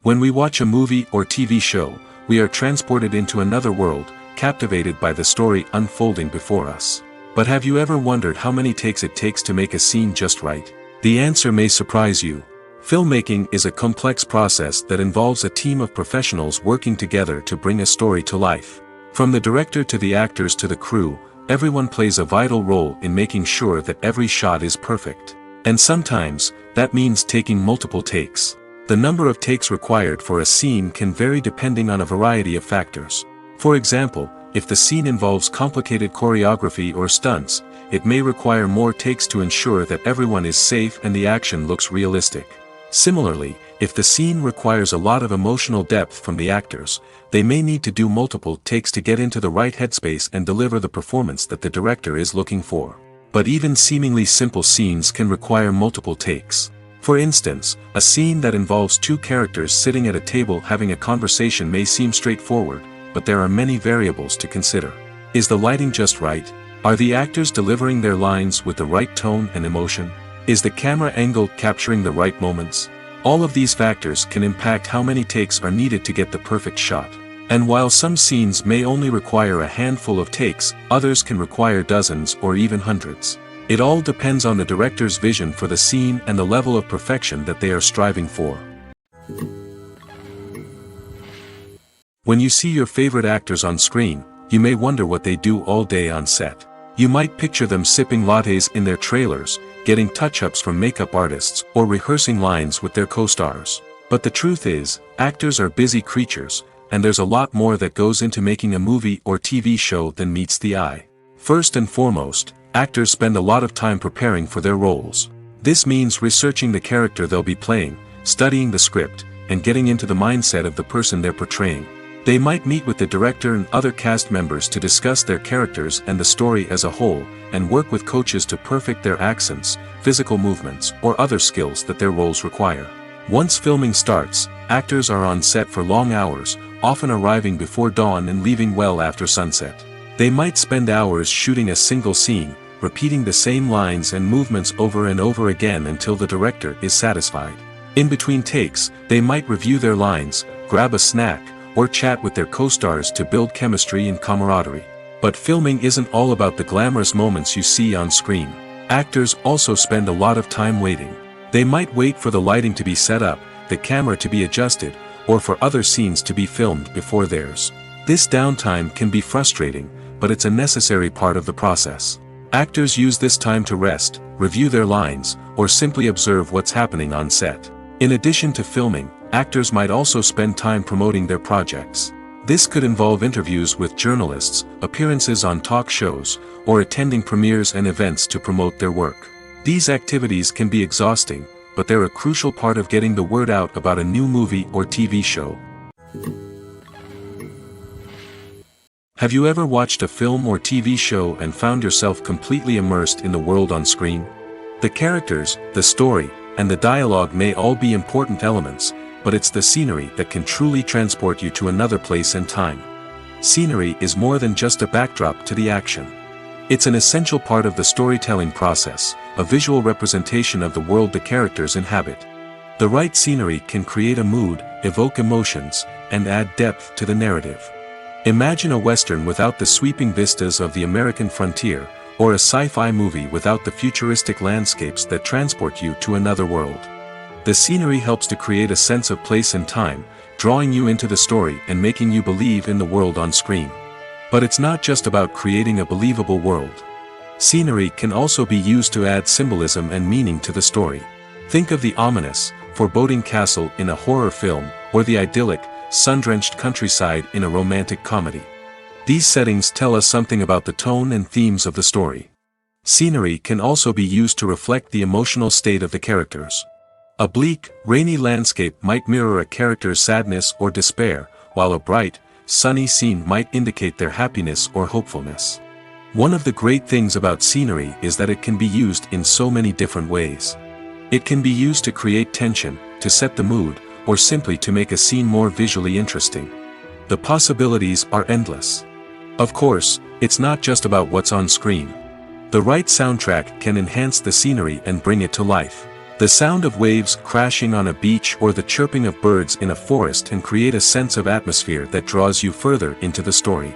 When we watch a movie or TV show, we are transported into another world, captivated by the story unfolding before us. But have you ever wondered how many takes it takes to make a scene just right? The answer may surprise you. Filmmaking is a complex process that involves a team of professionals working together to bring a story to life. From the director to the actors to the crew, everyone plays a vital role in making sure that every shot is perfect. And sometimes, that means taking multiple takes. The number of takes required for a scene can vary depending on a variety of factors. For example, if the scene involves complicated choreography or stunts, it may require more takes to ensure that everyone is safe and the action looks realistic. Similarly, if the scene requires a lot of emotional depth from the actors, they may need to do multiple takes to get into the right headspace and deliver the performance that the director is looking for. But even seemingly simple scenes can require multiple takes. For instance, a scene that involves two characters sitting at a table having a conversation may seem straightforward, but there are many variables to consider. Is the lighting just right? Are the actors delivering their lines with the right tone and emotion? Is the camera angle capturing the right moments? All of these factors can impact how many takes are needed to get the perfect shot. And while some scenes may only require a handful of takes, others can require dozens or even hundreds. It all depends on the director's vision for the scene and the level of perfection that they are striving for. When you see your favorite actors on screen, you may wonder what they do all day on set. You might picture them sipping lattes in their trailers, getting touch-ups from makeup artists, or rehearsing lines with their co-stars. But the truth is, actors are busy creatures, and there's a lot more that goes into making a movie or TV show than meets the eye. First and foremost, actors spend a lot of time preparing for their roles. This means researching the character they'll be playing, studying the script, and getting into the mindset of the person they're portraying. They might meet with the director and other cast members to discuss their characters and the story as a whole, and work with coaches to perfect their accents, physical movements, or other skills that their roles require. Once filming starts, actors are on set for long hours, often arriving before dawn and leaving well after sunset. They might spend hours shooting a single scene, repeating the same lines and movements over and over again until the director is satisfied. In between takes, they might review their lines, grab a snack, or chat with their co-stars to build chemistry and camaraderie. But filming isn't all about the glamorous moments you see on screen. Actors also spend a lot of time waiting. They might wait for the lighting to be set up, the camera to be adjusted, or for other scenes to be filmed before theirs. This downtime can be frustrating, but it's a necessary part of the process. Actors use this time to rest, review their lines, or simply observe what's happening on set. In addition to filming, actors might also spend time promoting their projects. This could involve interviews with journalists, appearances on talk shows, or attending premieres and events to promote their work. These activities can be exhausting, but they're a crucial part of getting the word out about a new movie or TV show. Have you ever watched a film or TV show and found yourself completely immersed in the world on screen? The characters, the story, and the dialogue may all be important elements, but it's the scenery that can truly transport you to another place and time. Scenery is more than just a backdrop to the action. It's an essential part of the storytelling process, a visual representation of the world the characters inhabit. The right scenery can create a mood, evoke emotions, and add depth to the narrative. Imagine a Western without the sweeping vistas of the American frontier, or a sci-fi movie without the futuristic landscapes that transport you to another world. The scenery helps to create a sense of place and time, drawing you into the story and making you believe in the world on screen. But it's not just about creating a believable world. Scenery can also be used to add symbolism and meaning to the story. Think of the ominous, foreboding castle in a horror film, or the idyllic, sun-drenched countryside in a romantic comedy. These settings tell us something about the tone and themes of the story. Scenery can also be used to reflect the emotional state of the characters. A bleak, rainy landscape might mirror a character's sadness or despair, while a bright, sunny scene might indicate their happiness or hopefulness. One of the great things about scenery is that it can be used in so many different ways. It can be used to create tension, to set the mood, or simply to make a scene more visually interesting. The possibilities are endless. Of course, it's not just about what's on screen. The right soundtrack can enhance the scenery and bring it to life. The sound of waves crashing on a beach or the chirping of birds in a forest can create a sense of atmosphere that draws you further into the story.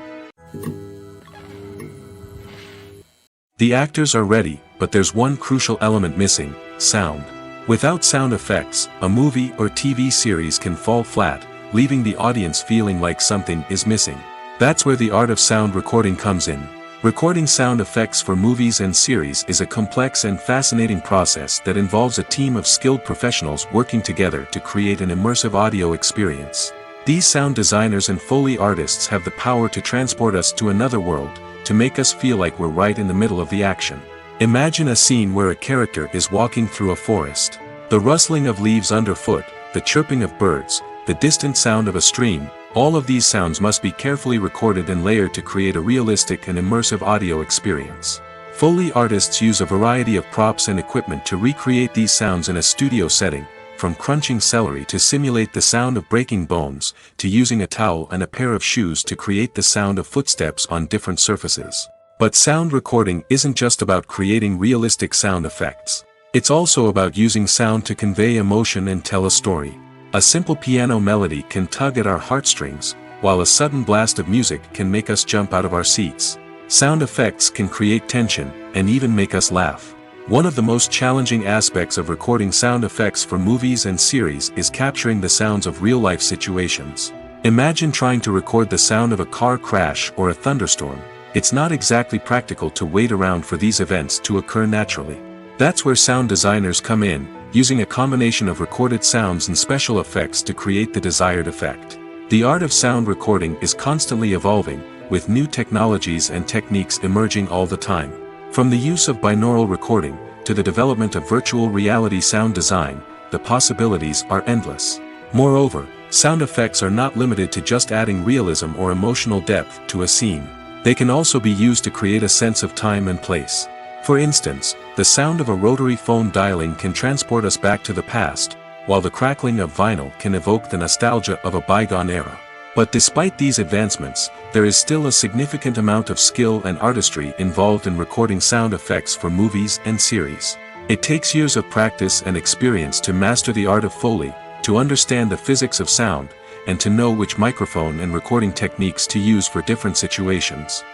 The actors are ready, but there's one crucial element missing: sound. Without sound effects, a movie or TV series can fall flat, leaving the audience feeling like something is missing. That's where the art of sound recording comes in. Recording sound effects for movies and series is a complex and fascinating process that involves a team of skilled professionals working together to create an immersive audio experience. These sound designers and Foley artists have the power to transport us to another world, to make us feel like we're right in the middle of the action. Imagine a scene where a character is walking through a forest. The rustling of leaves underfoot, the chirping of birds, the distant sound of a stream, all of these sounds must be carefully recorded and layered to create a realistic and immersive audio experience. Foley artists use a variety of props and equipment to recreate these sounds in a studio setting, from crunching celery to simulate the sound of breaking bones, to using a towel and a pair of shoes to create the sound of footsteps on different surfaces. But sound recording isn't just about creating realistic sound effects. It's also about using sound to convey emotion and tell a story. A simple piano melody can tug at our heartstrings, while a sudden blast of music can make us jump out of our seats. Sound effects can create tension, and even make us laugh. One of the most challenging aspects of recording sound effects for movies and series is capturing the sounds of real-life situations. Imagine trying to record the sound of a car crash or a thunderstorm. It's not exactly practical to wait around for these events to occur naturally. That's where sound designers come in, using a combination of recorded sounds and special effects to create the desired effect. The art of sound recording is constantly evolving, with new technologies and techniques emerging all the time. From the use of binaural recording, to the development of virtual reality sound design, the possibilities are endless. Moreover, sound effects are not limited to just adding realism or emotional depth to a scene. They can also be used to create a sense of time and place. For instance, the sound of a rotary phone dialing can transport us back to the past, while the crackling of vinyl can evoke the nostalgia of a bygone era. But despite these advancements, there is still a significant amount of skill and artistry involved in recording sound effects for movies and series. It takes years of practice and experience to master the art of Foley, to understand the physics of sound, and to know which microphone and recording techniques to use for different situations.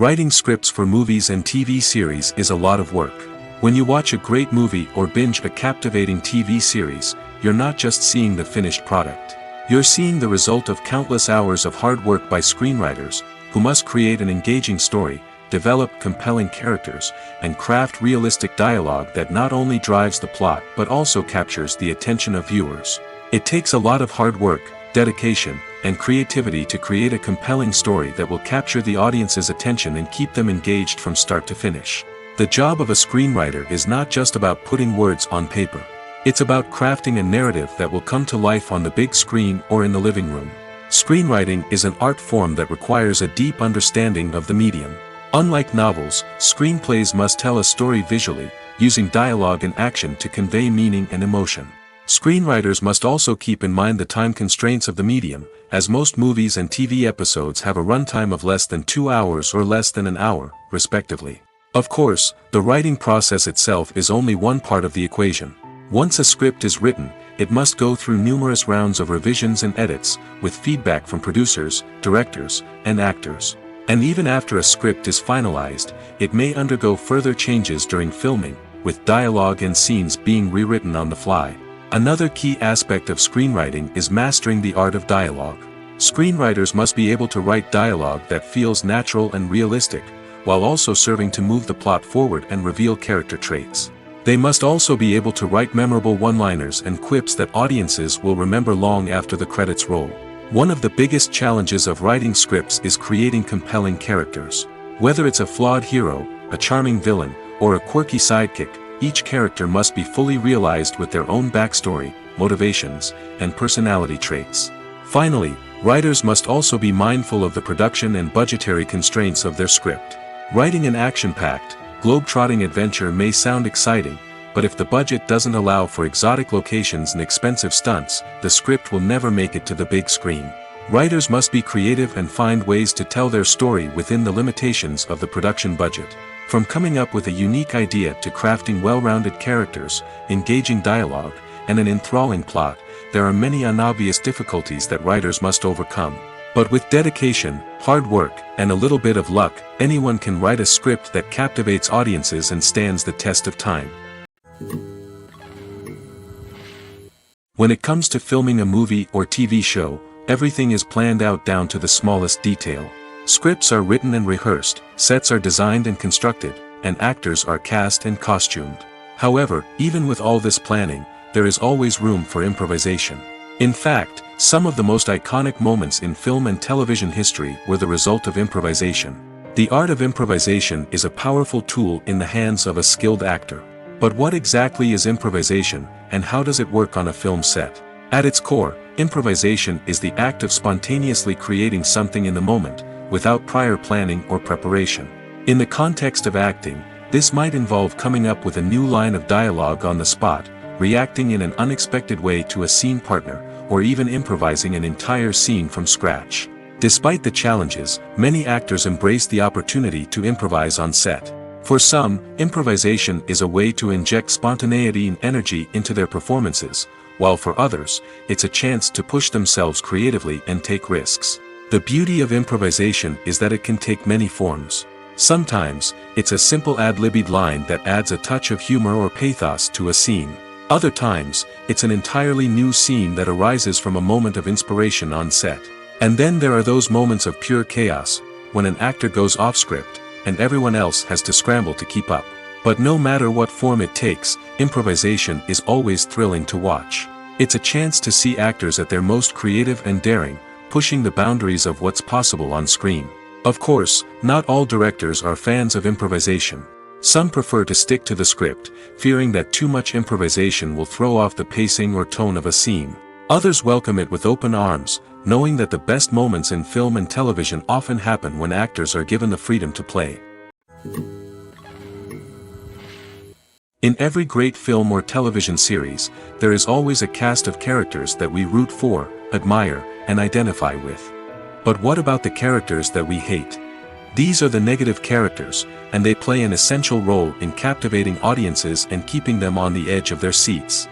Writing scripts for movies and TV series is a lot of work. When you watch a great movie or binge a captivating TV series, you're not just seeing the finished product. You're seeing the result of countless hours of hard work by screenwriters, who must create an engaging story, develop compelling characters, and craft realistic dialogue that not only drives the plot but also captures the attention of viewers. It takes a lot of hard work, dedication, and creativity to create a compelling story that will capture the audience's attention and keep them engaged from start to finish. The job of a screenwriter is not just about putting words on paper. It's about crafting a narrative that will come to life on the big screen or in the living room. Screenwriting is an art form that requires a deep understanding of the medium. Unlike novels, screenplays must tell a story visually, using dialogue and action to convey meaning and emotion. Screenwriters must also keep in mind the time constraints of the medium, as most movies and TV episodes have a runtime of less than 2 hours or less than an hour, respectively. Of course, the writing process itself is only one part of the equation. Once a script is written, it must go through numerous rounds of revisions and edits, with feedback from producers, directors, and actors. And even after a script is finalized, it may undergo further changes during filming, with dialogue and scenes being rewritten on the fly. Another key aspect of screenwriting is mastering the art of dialogue. Screenwriters must be able to write dialogue that feels natural and realistic, while also serving to move the plot forward and reveal character traits. They must also be able to write memorable one-liners and quips that audiences will remember long after the credits roll. One of the biggest challenges of writing scripts is creating compelling characters. Whether it's a flawed hero, a charming villain, or a quirky sidekick, each character must be fully realized with their own backstory, motivations, and personality traits. Finally, writers must also be mindful of the production and budgetary constraints of their script. Writing an action-packed, globe-trotting adventure may sound exciting, but if the budget doesn't allow for exotic locations and expensive stunts, the script will never make it to the big screen. Writers must be creative and find ways to tell their story within the limitations of the production budget. From coming up with a unique idea to crafting well-rounded characters, engaging dialogue, and an enthralling plot, there are many unobvious difficulties that writers must overcome. But with dedication, hard work, and a little bit of luck, anyone can write a script that captivates audiences and stands the test of time. When it comes to filming a movie or TV show, everything is planned out down to the smallest detail. Scripts are written and rehearsed, sets are designed and constructed, and actors are cast and costumed. However, even with all this planning, there is always room for improvisation. In fact, some of the most iconic moments in film and television history were the result of improvisation. The art of improvisation is a powerful tool in the hands of a skilled actor. But what exactly is improvisation, and how does it work on a film set? At its core, improvisation is the act of spontaneously creating something in the moment, without prior planning or preparation. In the context of acting, this might involve coming up with a new line of dialogue on the spot, reacting in an unexpected way to a scene partner, or even improvising an entire scene from scratch. Despite the challenges, many actors embrace the opportunity to improvise on set. For some, improvisation is a way to inject spontaneity and energy into their performances, while for others, it's a chance to push themselves creatively and take risks. The beauty of improvisation is that it can take many forms. Sometimes, it's a simple ad-libbed line that adds a touch of humor or pathos to a scene. Other times, it's an entirely new scene that arises from a moment of inspiration on set. And then there are those moments of pure chaos, when an actor goes off script, and everyone else has to scramble to keep up. But no matter what form it takes, improvisation is always thrilling to watch. It's a chance to see actors at their most creative and daring, pushing the boundaries of what's possible on screen. Of course, not all directors are fans of improvisation. Some prefer to stick to the script, fearing that too much improvisation will throw off the pacing or tone of a scene. Others welcome it with open arms, knowing that the best moments in film and television often happen when actors are given the freedom to play. In every great film or television series, there is always a cast of characters that we root for, admire, and identify with. But what about the characters that we hate? These are the negative characters, and they play an essential role in captivating audiences and keeping them on the edge of their seats.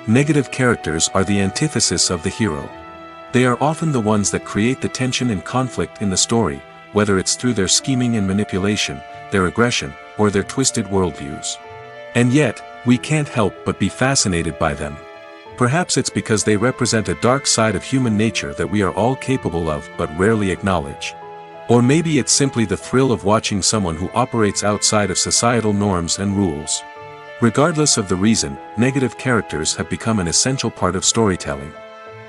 Negative characters are the antithesis of the hero. They are often the ones that create the tension and conflict in the story, whether it's through their scheming and manipulation, their aggression, or their twisted worldviews. And yet, we can't help but be fascinated by them. Perhaps it's because they represent a dark side of human nature that we are all capable of but rarely acknowledge. Or maybe it's simply the thrill of watching someone who operates outside of societal norms and rules. Regardless of the reason, negative characters have become an essential part of storytelling.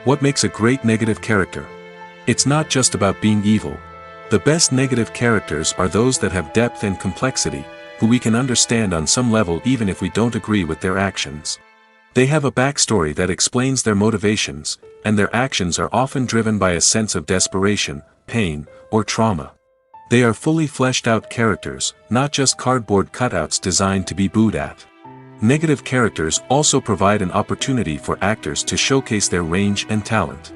What makes a great negative character? It's not just about being evil. The best negative characters are those that have depth and complexity, who we can understand on some level even if we don't agree with their actions. They have a backstory that explains their motivations, and their actions are often driven by a sense of desperation, pain, or trauma. They are fully fleshed out characters, not just cardboard cutouts designed to be booed at. Negative characters also provide an opportunity for actors to showcase their range and talent.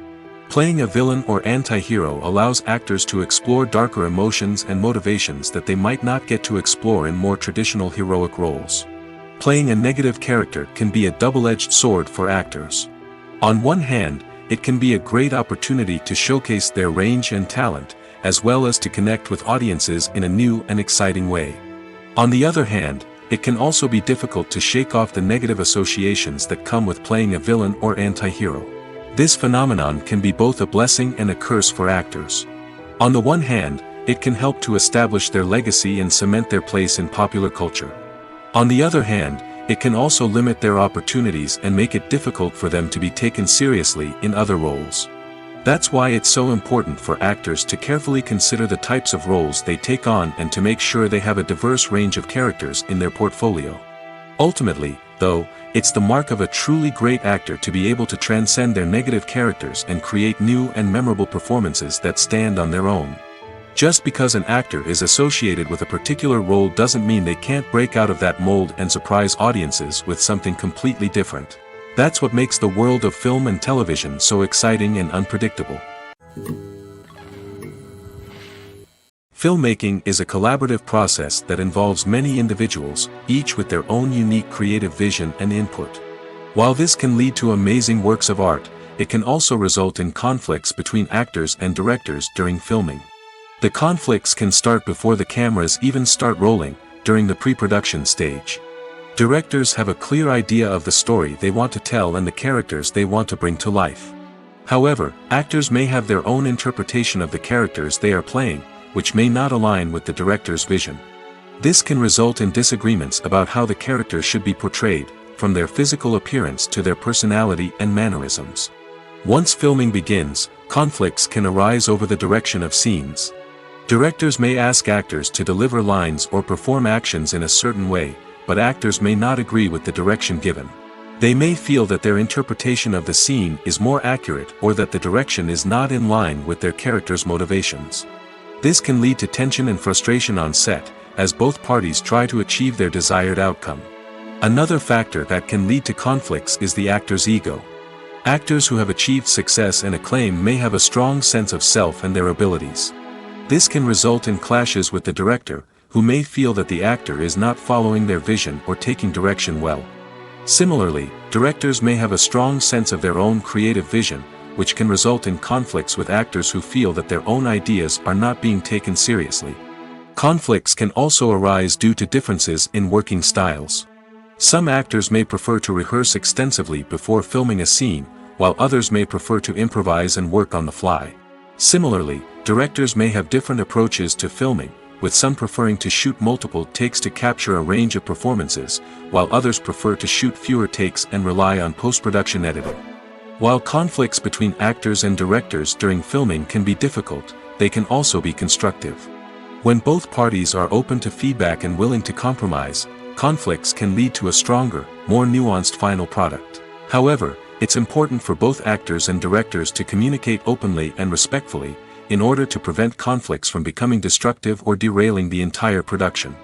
Playing a villain or anti-hero allows actors to explore darker emotions and motivations that they might not get to explore in more traditional heroic roles. Playing a negative character can be a double-edged sword for actors. On one hand, it can be a great opportunity to showcase their range and talent, as well as to connect with audiences in a new and exciting way. On the other hand, it can also be difficult to shake off the negative associations that come with playing a villain or anti-hero. This phenomenon can be both a blessing and a curse for actors. On the one hand, it can help to establish their legacy and cement their place in popular culture. On the other hand, it can also limit their opportunities and make it difficult for them to be taken seriously in other roles. That's why it's so important for actors to carefully consider the types of roles they take on and to make sure they have a diverse range of characters in their portfolio. Ultimately, though, it's the mark of a truly great actor to be able to transcend their negative characters and create new and memorable performances that stand on their own. Just because an actor is associated with a particular role doesn't mean they can't break out of that mold and surprise audiences with something completely different. That's what makes the world of film and television so exciting and unpredictable. Filmmaking is a collaborative process that involves many individuals, each with their own unique creative vision and input. While this can lead to amazing works of art, it can also result in conflicts between actors and directors during filming. The conflicts can start before the cameras even start rolling, during the pre-production stage. Directors have a clear idea of the story they want to tell and the characters they want to bring to life. However, actors may have their own interpretation of the characters they are playing, which may not align with the director's vision. This can result in disagreements about how the characters should be portrayed, from their physical appearance to their personality and mannerisms. Once filming begins, conflicts can arise over the direction of scenes. Directors may ask actors to deliver lines or perform actions in a certain way, but actors may not agree with the direction given. They may feel that their interpretation of the scene is more accurate or that the direction is not in line with their character's motivations. This can lead to tension and frustration on set, as both parties try to achieve their desired outcome. Another factor that can lead to conflicts is the actor's ego. Actors who have achieved success and acclaim may have a strong sense of self and their abilities. This can result in clashes with the director, who may feel that the actor is not following their vision or taking direction well. Similarly, directors may have a strong sense of their own creative vision, which can result in conflicts with actors who feel that their own ideas are not being taken seriously. Conflicts can also arise due to differences in working styles. Some actors may prefer to rehearse extensively before filming a scene, while others may prefer to improvise and work on the fly. Similarly, directors may have different approaches to filming, with some preferring to shoot multiple takes to capture a range of performances, while others prefer to shoot fewer takes and rely on post-production editing. While conflicts between actors and directors during filming can be difficult, they can also be constructive. When both parties are open to feedback and willing to compromise, conflicts can lead to a stronger, more nuanced final product. However, it's important for both actors and directors to communicate openly and respectfully, in order to prevent conflicts from becoming destructive or derailing the entire production.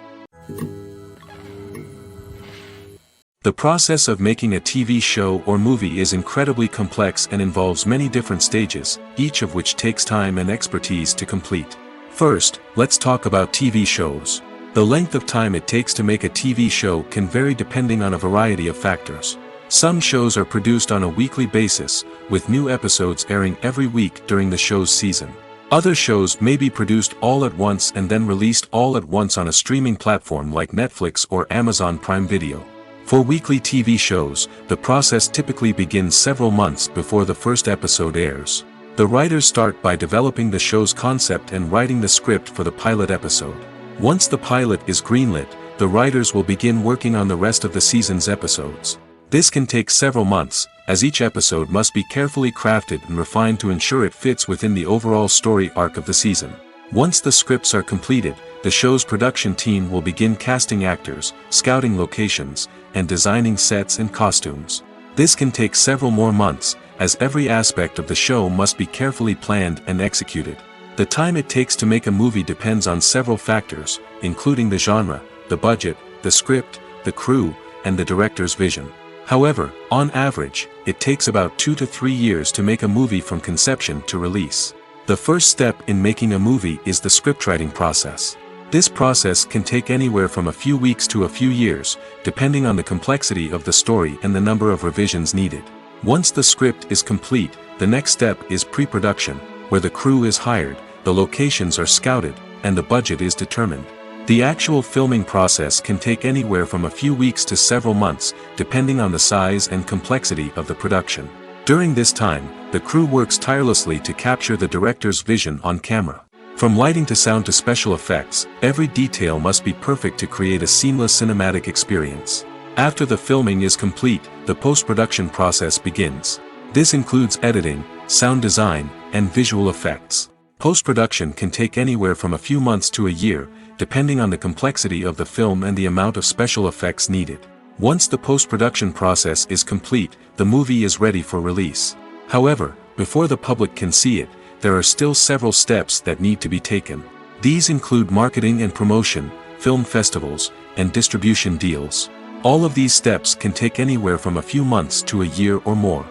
The process of making a TV show or movie is incredibly complex and involves many different stages, each of which takes time and expertise to complete. First, let's talk about TV shows. The length of time it takes to make a TV show can vary depending on a variety of factors. Some shows are produced on a weekly basis, with new episodes airing every week during the show's season. Other shows may be produced all at once and then released all at once on a streaming platform like Netflix or Amazon Prime Video. For weekly TV shows, the process typically begins several months before the first episode airs. The writers start by developing the show's concept and writing the script for the pilot episode. Once the pilot is greenlit, the writers will begin working on the rest of the season's episodes. This can take several months, as each episode must be carefully crafted and refined to ensure it fits within the overall story arc of the season. Once the scripts are completed, the show's production team will begin casting actors, scouting locations, and designing sets and costumes. This can take several more months, as every aspect of the show must be carefully planned and executed. The time it takes to make a movie depends on several factors, including the genre, the budget, the script, the crew, and the director's vision. However, on average, it takes about 2 to 3 years to make a movie from conception to release. The first step in making a movie is the scriptwriting process. This process can take anywhere from a few weeks to a few years, depending on the complexity of the story and the number of revisions needed. Once the script is complete, the next step is pre-production, where the crew is hired, the locations are scouted, and the budget is determined. The actual filming process can take anywhere from a few weeks to several months, depending on the size and complexity of the production. During this time, the crew works tirelessly to capture the director's vision on camera. From lighting to sound to special effects, every detail must be perfect to create a seamless cinematic experience. After the filming is complete, the post-production process begins. This includes editing, sound design, and visual effects. Post-production can take anywhere from a few months to a year, depending on the complexity of the film and the amount of special effects needed. Once the post-production process is complete, the movie is ready for release. However, before the public can see it, there are still several steps that need to be taken. These include marketing and promotion, film festivals, and distribution deals. All of these steps can take anywhere from a few months to a year or more.